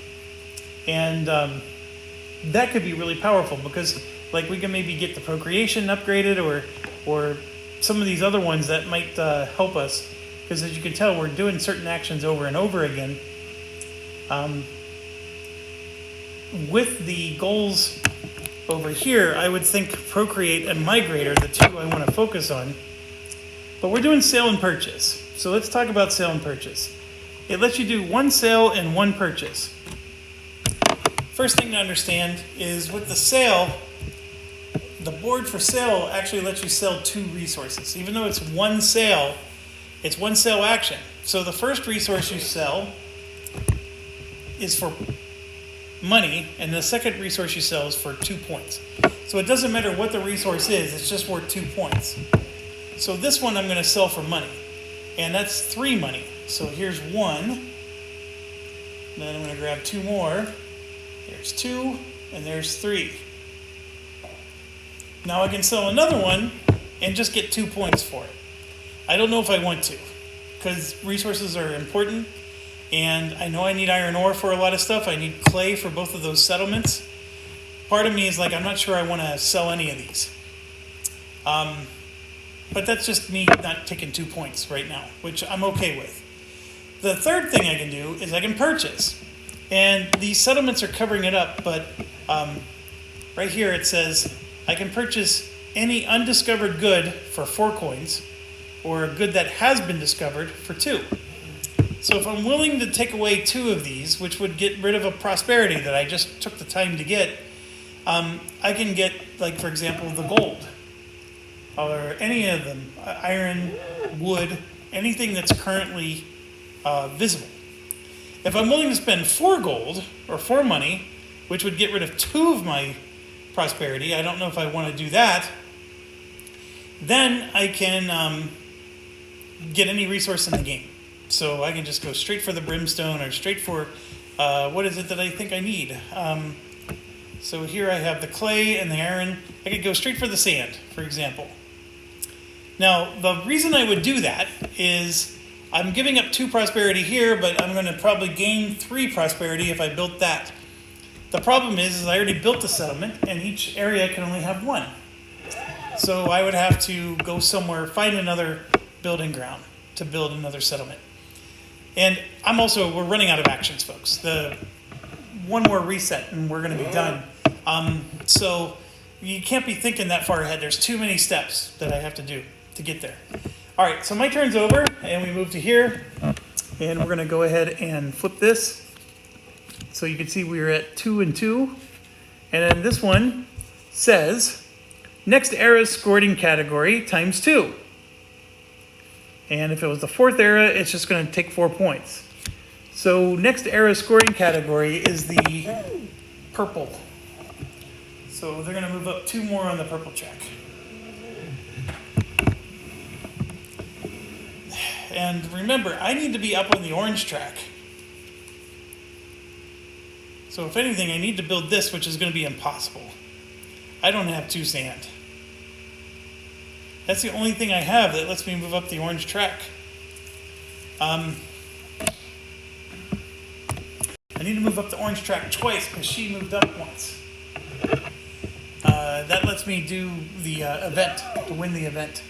[SPEAKER 1] And that could be really powerful because, like, we can maybe get the procreation upgraded or some of these other ones that might help us. Because as you can tell, we're doing certain actions over and over again. With the goals over here, I would think procreate and migrate are the 2 I want to focus on. But we're doing sale and purchase. So let's talk about sale and purchase. It lets you do 1 sale and 1 purchase. First thing to understand is with the sale, the board for sale actually lets you sell 2 resources. Even though it's 1 sale, it's 1 sale action. So the first resource you sell is for money, and the second resource you sell is for 2 points. So it doesn't matter what the resource is, it's just worth 2 points. So this one I'm going to sell for money, and that's 3 money. So here's 1, then I'm going to grab 2 more. There's 2, and there's 3. Now I can sell another one and just get 2 points for it. I don't know if I want to, because resources are important. And I know I need iron ore for a lot of stuff. I need clay for both of those settlements. Part of me is like, I'm not sure I want to sell any of these. But that's just me not taking 2 points right now, which I'm okay with. The third thing I can do is I can purchase. And these settlements are covering it up, but right here it says I can purchase any undiscovered good for 4 coins. or a good that has been discovered, for 2. So if I'm willing to take away 2 of these, which would get rid of a prosperity that I just took the time to get, I can get, like, for example, the gold, or any of them, iron, wood, anything that's currently visible. If I'm willing to spend 4 gold, or 4 money, which would get rid of 2 of my prosperity, I don't know if I want to do that, then I can get any resource in the game. So I can just go straight for the brimstone, or straight for, what is it that I think I need? So here I have the clay and the iron. I could go straight for the sand, for example. Now, the reason I would do that is I'm giving up 2 prosperity here, but I'm going to probably gain 3 prosperity if I built that. The problem is I already built the settlement, and each area can only have 1. So I would have to go somewhere, find another building ground to build another settlement. And we're running out of actions, folks. One more reset and we're going to be done. So you can't be thinking that far ahead. There's too many steps that I have to do to get there. All right, so my turn's over, and we move to here. And we're going to go ahead and flip this. So you can see we're at 2 and 2. And then this one says, next era's scoring category times 2. And if it was the 4th era, it's just going to take 4 points. So next era scoring category is the purple. So they're going to move up 2 more on the purple track. And remember, I need to be up on the orange track. So if anything, I need to build this, which is going to be impossible. I don't have 2 sand. That's the only thing I have that lets me move up the orange track. I need to move up the orange track twice because she moved up once. That lets me do the event, to win the event.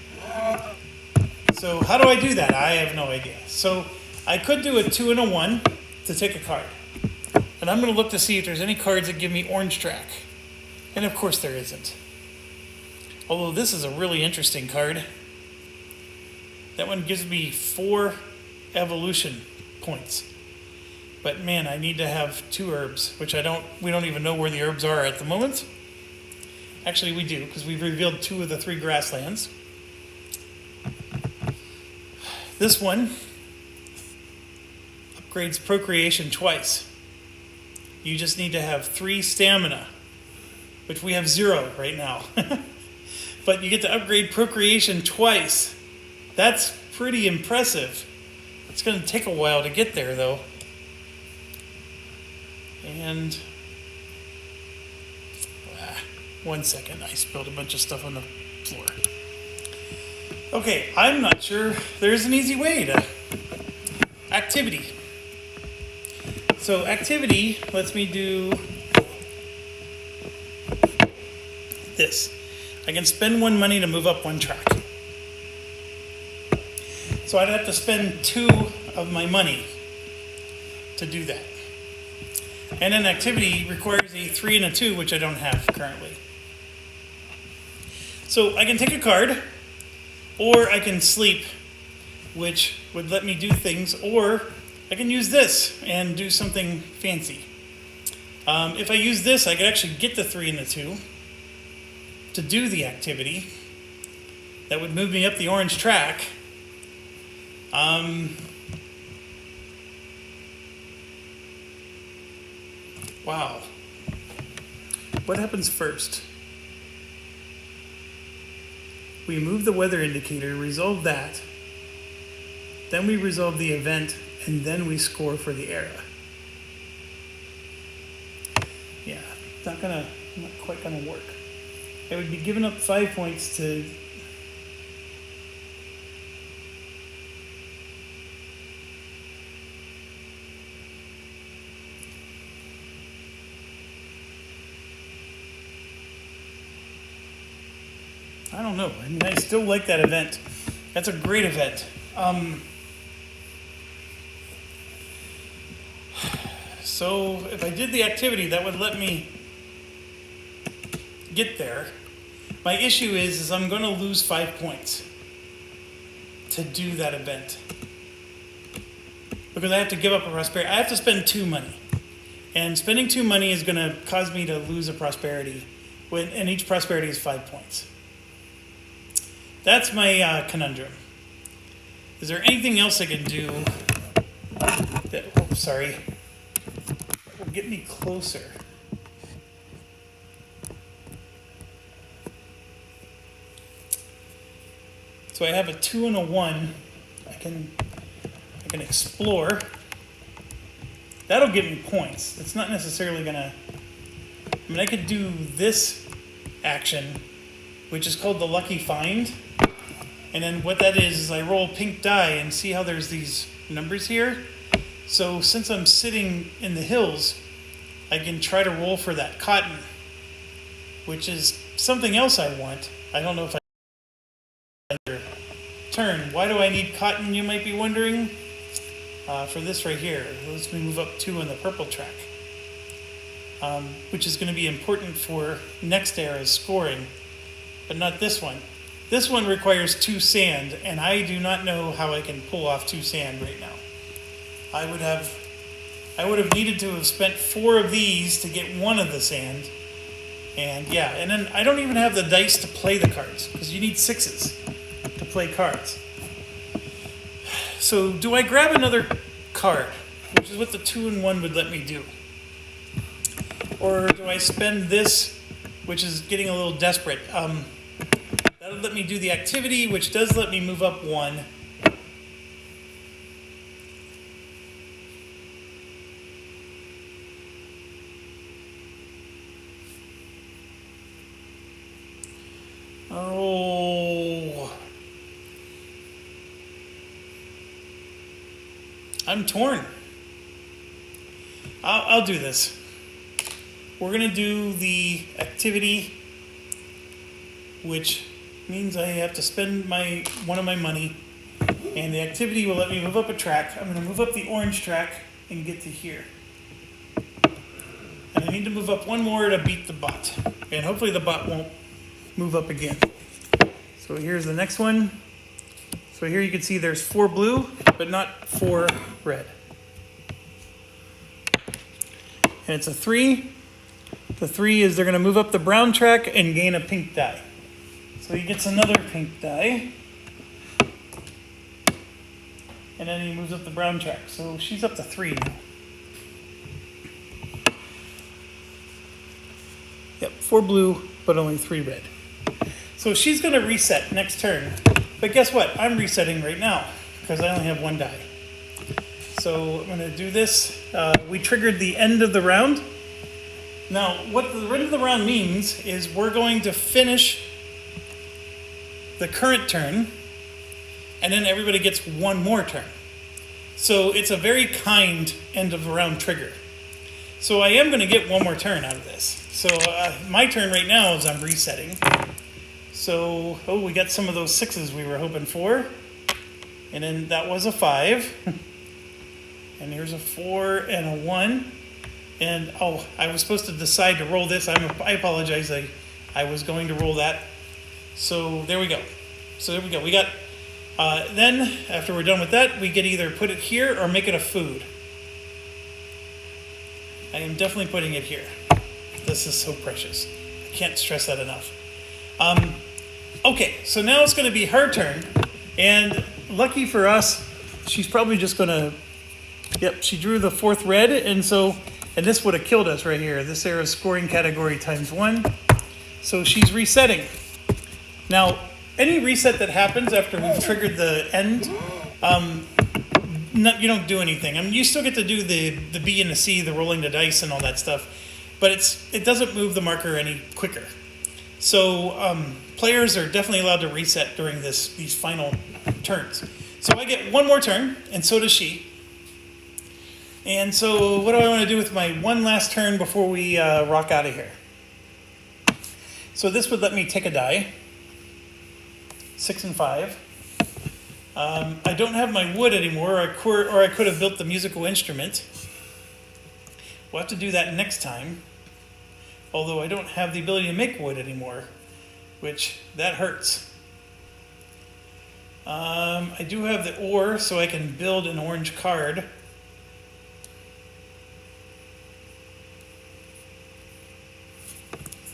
[SPEAKER 1] So how do I do that? I have no idea. So I could do a 2 and a 1 to take a card. And I'm going to look to see if there's any cards that give me orange track. And of course there isn't. Although this is a really interesting card. That one gives me 4 evolution points. But man, I need to have 2 herbs, which we don't even know where the herbs are at the moment. Actually, we do, because we've revealed 2 of the 3 grasslands. This one upgrades procreation twice. You just need to have 3 stamina, which we have 0 right now. But you get to upgrade procreation twice. That's pretty impressive. It's going to take a while to get there, though. And 1 second, I spilled a bunch of stuff on the floor. Okay, I'm not sure there's an easy way to activity. So activity lets me do this. I can spend 1 money to move up 1 track. So I'd have to spend 2 of my money to do that. And an activity requires a 3 and a 2, which I don't have currently. So I can take a card, or I can sleep, which would let me do things, or I can use this and do something fancy. If I use this, I could actually get the 3 and the 2 to do the activity. That would move me up the orange track. Wow. What happens first? We move the weather indicator, resolve that. Then we resolve the event, and then we score for the era. Yeah, not quite gonna work. I would be giving up 5 points to... I don't know. I mean, I still like that event. That's a great event. So if I did the activity, that would let me get there. My issue is I'm going to lose 5 points. to do that event. Because I have to give up a prosperity. I have to spend 2 money. And spending 2 money is going to cause me to lose a prosperity. And each prosperity is 5 points. That's my conundrum. Is there anything else I can do that, will get me closer? So I have a 2 and a 1. I can explore. That'll give me points. It's not necessarily gonna. I mean, I could do this action, which is called the lucky find. And then what that is I roll pink die and see how there's these numbers here. So since I'm sitting in the hills, I can try to roll for that cotton, which is something else I want. I don't know if I turn. Why do I need cotton, you might be wondering? For this right here. Let's move up 2 on the purple track, which is going to be important for next era's scoring, but not this one. This one requires 2 sand, and I do not know how I can pull off 2 sand right now. I would have needed to have spent 4 of these to get 1 of the sand, and yeah, and then I don't even have the dice to play the cards, because you need 6s to play cards. So do I grab another card, which is what the 2 and 1 would let me do? Or do I spend this, which is getting a little desperate? That'll let me do the activity, which does let me move up 1. Oh. I'm torn. I'll do this. We're going to do the activity, which means I have to spend one of my money, and the activity will let me move up a track. I'm going to move up the orange track and get to here. And I need to move up 1 more to beat the bot. And hopefully the bot won't move up again. So here's the next one. So here you can see there's 4 blue, but not 4 red. And it's a 3. The 3 is they're going to move up the brown track and gain a pink die. So he gets another pink die. And then he moves up the brown track. So she's up to 3 now. Yep, 4 blue, but only 3 red. So she's going to reset next turn. But guess what? I'm resetting right now because I only have 1 die. So I'm going to do this. We triggered the end of the round. Now, what the end of the round means is we're going to finish the current turn, and then everybody gets 1 more turn. So it's a very kind end of the round trigger. So I am going to get 1 more turn out of this. So my turn right now is I'm resetting. So, we got some of those 6s we were hoping for. And then that was a 5. And here's a 4 and a 1. And, I was supposed to decide to roll this. I apologize. I was going to roll that. So there we go. We got, then after we're done with that, we can either put it here or make it a food. I am definitely putting it here. This is so precious. I can't stress that enough. Okay, so now it's going to be her turn. And lucky for us, she's probably just going to, yep, she drew the 4th red. And this would have killed us right here. This era's scoring category ×1. So she's resetting. Now, any reset that happens after we've triggered the end, you don't do anything. I mean, you still get to do the B and the C, the rolling the dice and all that stuff, but it doesn't move the marker any quicker. So players are definitely allowed to reset during these final turns. So I get 1 more turn, and so does she. And so what do I want to do with my 1 last turn before we rock out of here? So this would let me take a die. 6 and 5. I don't have my wood anymore, or I could have built the musical instrument. We'll have to do that next time. Although I don't have the ability to make wood anymore, which that hurts. I do have the ore, so I can build an orange card.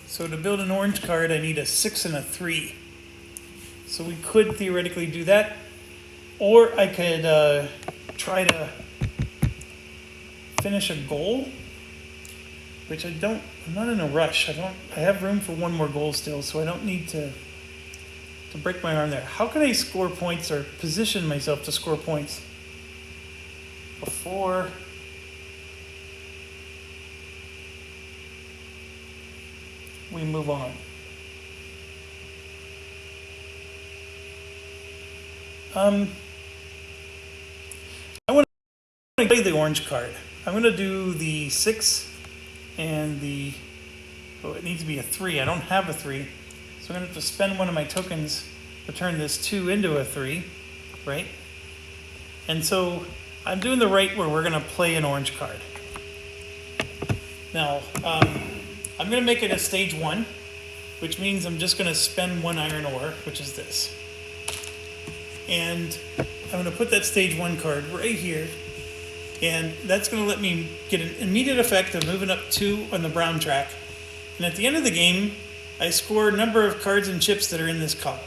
[SPEAKER 1] So to build an orange card, I need a 6 and a 3. So we could theoretically do that. Or I could try to finish a goal, which I'm not in a rush. I have room for one more goal still, so I don't need to break my arm there. How can I score points or position myself to score points before we move on? I want to play the orange card. I'm going to do the 6 and the, it needs to be a 3. I don't have a 3. So I'm going to have to spend one of my tokens to turn this 2 into a 3, right? And so I'm doing the right where we're going to play an orange card. Now, I'm going to make it a stage 1, which means I'm just going to spend 1 iron ore, which is this. And I'm going to put that stage 1 card right here. And that's going to let me get an immediate effect of moving up 2 on the brown track. And at the end of the game, I score a number of cards and chips that are in this column.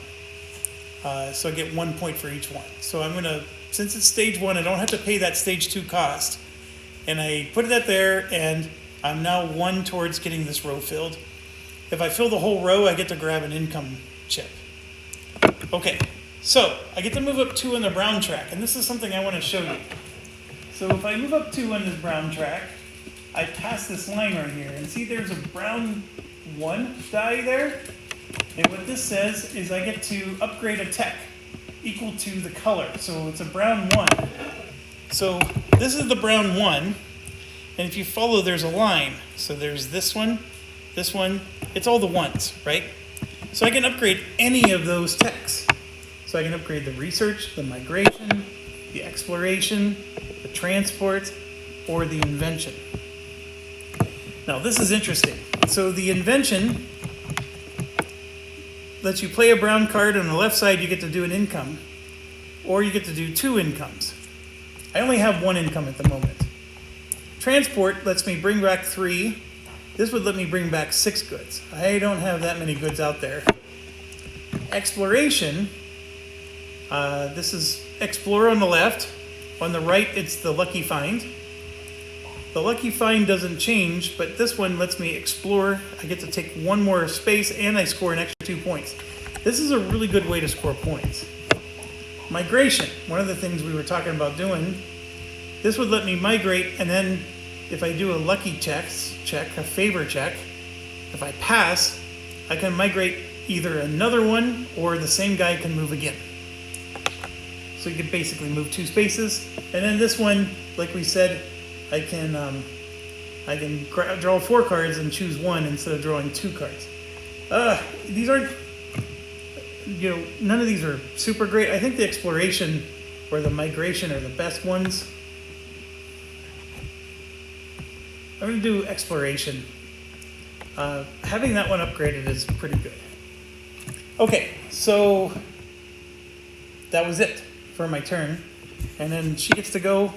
[SPEAKER 1] So I get 1 point for each one. So I'm going to, since it's stage 1, I don't have to pay that stage 2 cost. And I put that there, and I'm now 1 towards getting this row filled. If I fill the whole row, I get to grab an income chip. Okay, so I get to move up 2 on the brown track, and this is something I want to show you. So if I move up 2 on this brown track, I pass this line right here, and see there's a brown 1 die there? And what this says is I get to upgrade a tech equal to the color. So it's a brown 1. So this is the brown 1, and if you follow, there's a line. So there's this one, it's all the 1s, right? So I can upgrade any of those techs. So I can upgrade the research, the migration, the exploration, the transport, or the invention. Now this is interesting. So the invention lets you play a brown card. On the left side you get to do an income, or you get to do 2 incomes. I only have 1 income at the moment. Transport lets me bring back 3. This would let me bring back 6 goods. I don't have that many goods out there. Exploration, this is explore on the left. On the right, it's the lucky find. The lucky find doesn't change, but this one lets me explore. I get to take 1 more space, and I score an extra 2 points. This is a really good way to score points. Migration, one of the things we were talking about doing. This would let me migrate, and then if I do a lucky check, a favor check, if I pass, I can migrate either another one or the same guy can move again. So you can basically move 2 spaces. And then this one, like we said, I can draw 4 cards and choose 1 instead of drawing 2 cards. These aren't, none of these are super great. I think the exploration or the migration are the best ones. I'm going to do exploration. Having that one upgraded is pretty good. Okay, so that was it for my turn. And then she gets to go.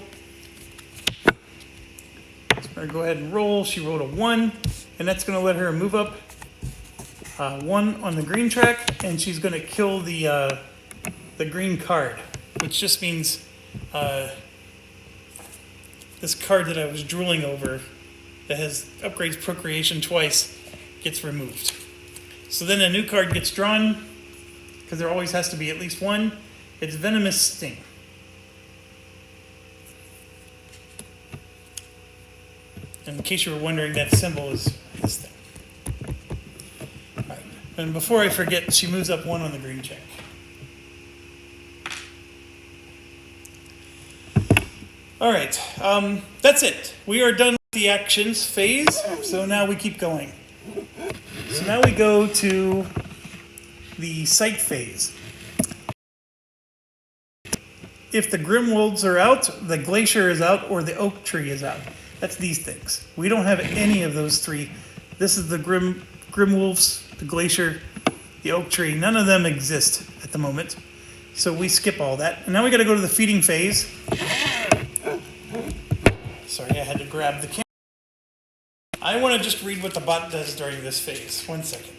[SPEAKER 1] So I'm going to go ahead and roll. She rolled a 1, and that's going to let her move up 1 on the green track, and she's going to kill the green card, which just means this card that I was drooling over that has upgrades procreation twice gets removed. So then a new card gets drawn, because there always has to be at least 1. It's Venomous Sting. And in case you were wondering, that symbol is this thing. All right. And before I forget, she moves up 1 on the green check. All right, that's it. We are done with the actions phase, so now we keep going. So now we go to the site phase. If the Grimwolds are out, the Glacier is out, or the Oak Tree is out. That's these things. We don't have any of those 3. This is the Grimwolves, the Glacier, the Oak Tree. None of them exist at the moment. So we skip all that. And now we got to go to the feeding phase. Sorry, I had to grab the camera. I want to just read what the bot does during this phase. 1 second.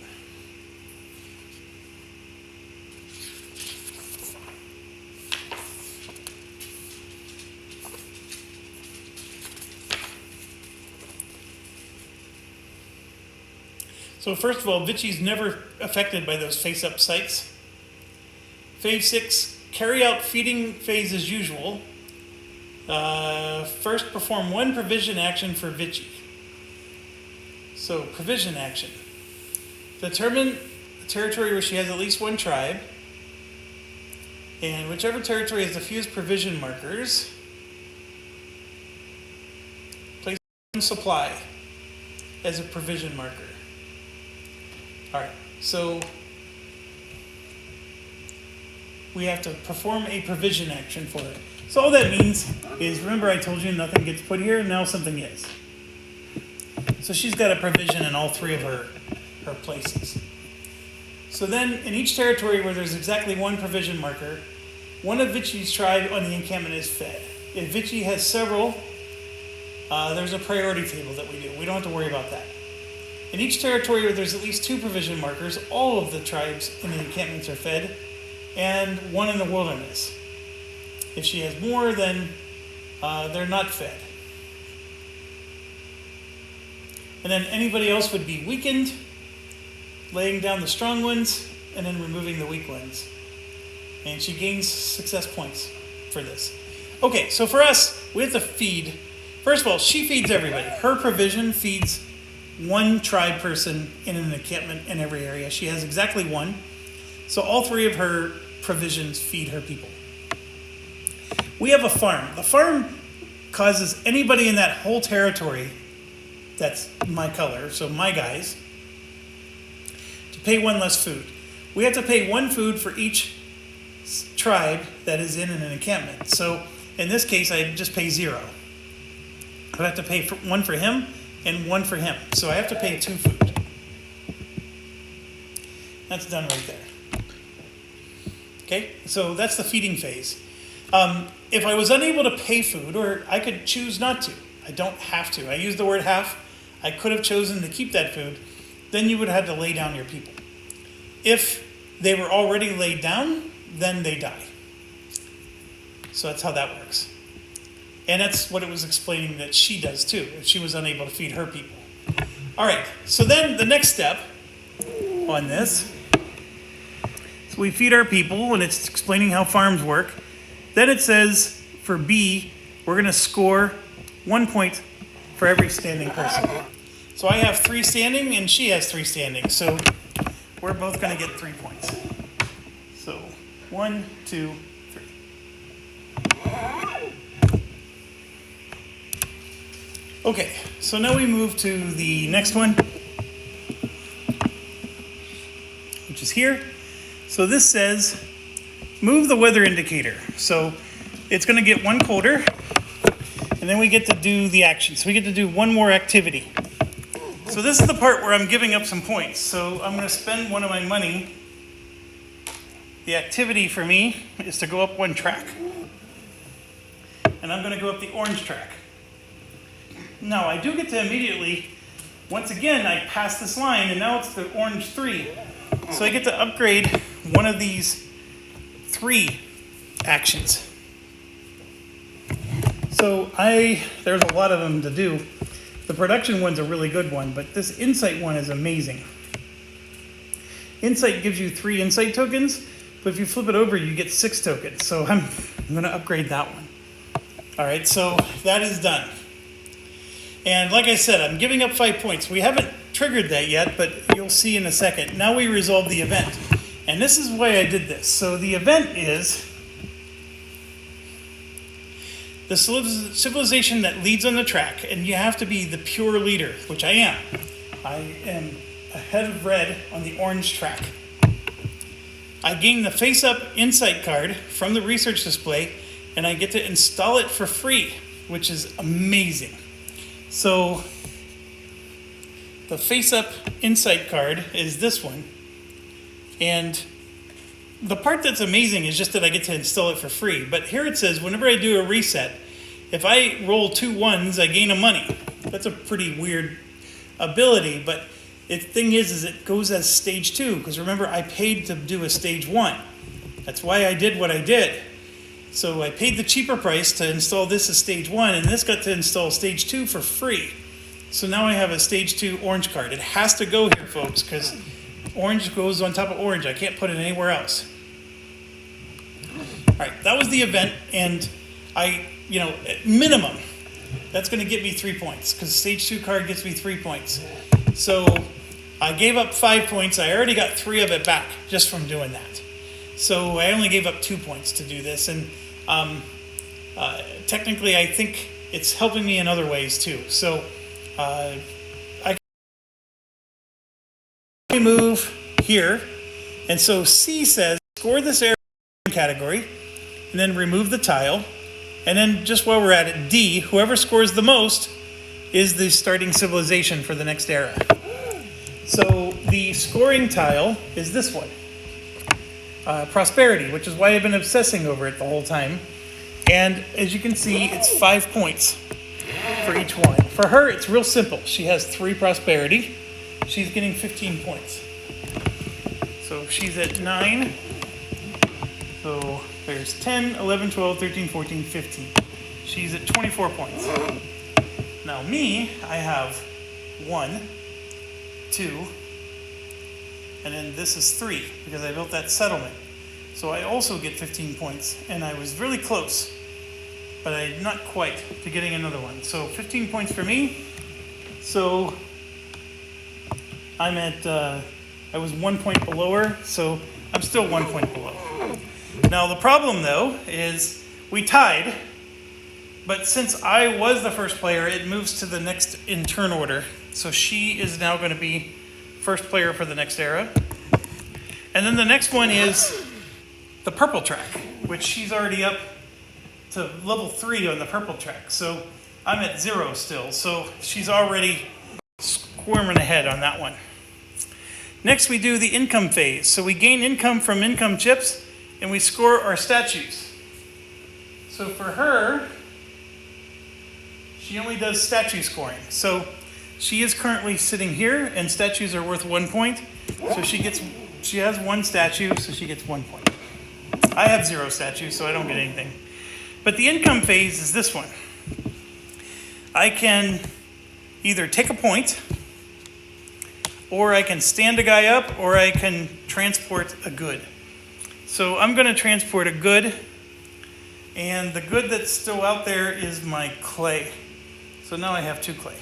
[SPEAKER 1] So first of all, Vichy's never affected by those face-up sites. Phase 6, carry out feeding phase as usual. First, perform one provision action for Vichy. So, provision action. Determine the territory where she has at least one tribe. And whichever territory has the fewest provision markers, place one supply as a provision marker. Alright, so we have to perform a provision action for it. So all that means is, remember I told you nothing gets put here, now something is. So she's got a provision in all three of her places. So then in each territory where there's exactly one provision marker, one of Vichy's tribe on the encampment is fed. If Vichy has several, there's a priority table that we do. We don't have to worry about that. In each territory where there's at least two provision markers, all of the tribes in the encampments are fed, and one in the wilderness. If she has more, then they're not fed. And then anybody else would be weakened, laying down the strong ones, and then removing the weak ones. And she gains success points for this. Okay, so for us, we have to feed. First of all, she feeds everybody. Her provision feeds one tribe person in an encampment in every area. She has exactly one. So all three of her provisions feed her people. We have a farm. The farm causes anybody in that whole territory that's my color, so my guys, to pay one less food. We have to pay one food for each tribe that is in an encampment. So in this case, I just pay 0. I have to pay one for him and one for him. So I have to pay 2 food. That's done right there. Okay, so that's the feeding phase. If I was unable to pay food, or I could choose not to, I don't have to. I use the word have. I could have chosen to keep that food. Then you would have to lay down your people. If they were already laid down, then they die. So that's how that works. And that's what it was explaining that she does too, if she was unable to feed her people. All right, so then the next step on this, so we feed our people, and it's explaining how farms work. Then it says, for B, we're going to score 1 point for every standing person. So I have 3 standing, and she has 3 standing. So we're both going to get 3 points. So 1, 2, 3. Okay, so now we move to the next one, which is here. So this says, move the weather indicator. So it's going to get 1 quarter, and then we get to do the action. So we get to do one more activity. So this is the part where I'm giving up some points. So I'm going to spend one of my money. The activity for me is to go up 1 track. And I'm going to go up the orange track. Now, I do get to immediately, once again, I pass this line, and now it's the orange 3. So I get to upgrade one of these 3 actions. So there's a lot of them to do. The production one's a really good one, but this insight one is amazing. Insight gives you 3 insight tokens, but if you flip it over, you get 6 tokens. So I'm going to upgrade that one. All right, so that is done. And like I said, I'm giving up 5 points. We haven't triggered that yet, but you'll see in a second. Now we resolve the event. And this is why I did this. So the event is the civilization that leads on the track, and you have to be the pure leader, which I am. I am ahead of red on the orange track. I gain the face-up insight card from the research display, and I get to install it for free, which is amazing. So the face-up insight card is this one, and the part that's amazing is just that I get to install it for free. But here it says, whenever I do a reset, if I roll 2 ones, I gain a money. That's a pretty weird ability, but the thing is it goes as stage 2, because remember, I paid to do a stage 1. That's why I did what I did. So I paid the cheaper price to install this as stage 1, and this got to install stage 2 for free. So now I have a stage 2 orange card. It has to go here, folks, because orange goes on top of orange. I can't put it anywhere else. All right, that was the event, and at minimum, that's going to get me 3 points, because stage 2 card gets me 3 points. So I gave up 5 points. I already got 3 of it back just from doing that. So I only gave up 2 points to do this, and technically I think it's helping me in other ways too. So I can move here, and so C says score this area category, and then remove the tile, and then just while we're at it, D, whoever scores the most is the starting civilization for the next era. So the scoring tile is this one. Prosperity, which is why I've been obsessing over it the whole time. And as you can see, it's 5 points for each one. For her, it's real simple. She has 3 prosperity. She's getting 15 points. So she's at 9. So there's 10, 11, 12, 13, 14, 15. She's at 24 points. Now me, I have 1, 2, and then this is 3, because I built that settlement. So I also get 15 points, and I was really close, but I'm not quite to getting another one. So 15 points for me. So I'm at, I was 1 point below her, so I'm still 1 point below. Now the problem though is we tied, but since I was the first player, it moves to the next in turn order. So she is now going to be first player for the next era. And then the next one is the purple track, which she's already up to level 3 on the purple track. So I'm at 0 still. So she's already squirming ahead on that one. Next we do the income phase. So we gain income from income chips, and we score our statues. So for her, she only does statue scoring. So she is currently sitting here, and statues are worth 1 point. So she has 1 statue, so she gets 1 point. I have 0 statues, so I don't get anything. But the income phase is this one. I can either take a point, or I can stand a guy up, or I can transport a good. So I'm going to transport a good, and the good that's still out there is my clay. So now I have 2 clay.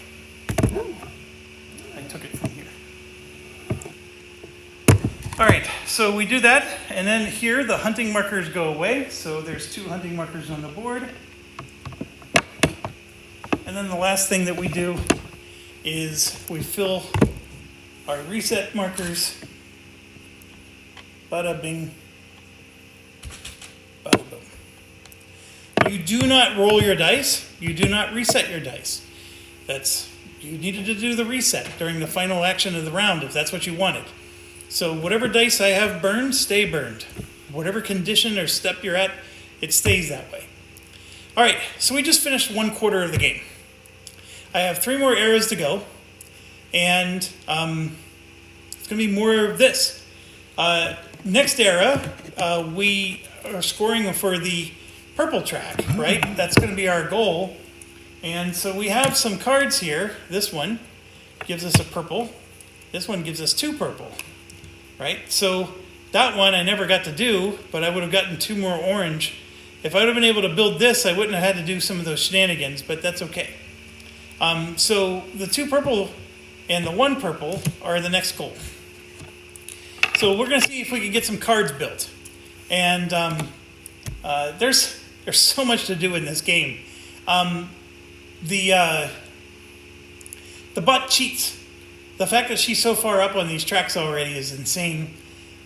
[SPEAKER 1] I took it from here. All right, so we do that, and then here the hunting markers go away. So there's 2 hunting markers on the board. And then the last thing that we do is we fill our reset markers. Bada bing. Bada boom. You do not roll your dice. You do not reset your dice. You needed to do the reset during the final action of the round if that's what you wanted. So whatever dice I have burned, stay burned. Whatever condition or step you're at, it stays that way. All right, so we just finished 1/4 of the game. I have 3 more eras to go, and it's going to be more of this. Next era, we are scoring for the purple track, right? That's going to be our goal. And so we have some cards here. This one gives us a purple. This one gives us 2 purple, right? So that one I never got to do, but I would have gotten 2 more orange. If I would have been able to build this, I wouldn't have had to do some of those shenanigans, but that's okay. So the 2 purple and the 1 purple are the next goal. So we're going to see if we can get some cards built. And there's so much to do in this game. The bot cheats. The fact that she's so far up on these tracks already is insane.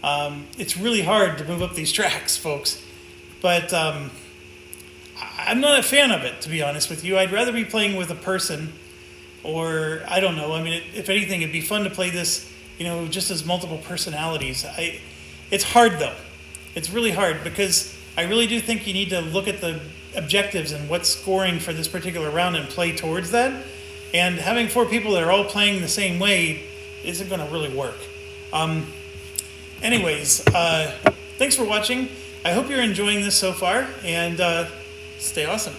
[SPEAKER 1] It's really hard to move up these tracks, folks. But I'm not a fan of it, to be honest with you. I'd rather be playing with a person, or I don't know. I mean, if anything, it'd be fun to play this, just as multiple personalities. It's hard though. It's really hard because I really do think you need to look at the objectives and what's scoring for this particular round and play towards that. And having 4 people that are all playing the same way isn't going to really work. Anyways, thanks for watching. I hope you're enjoying this so far, and stay awesome.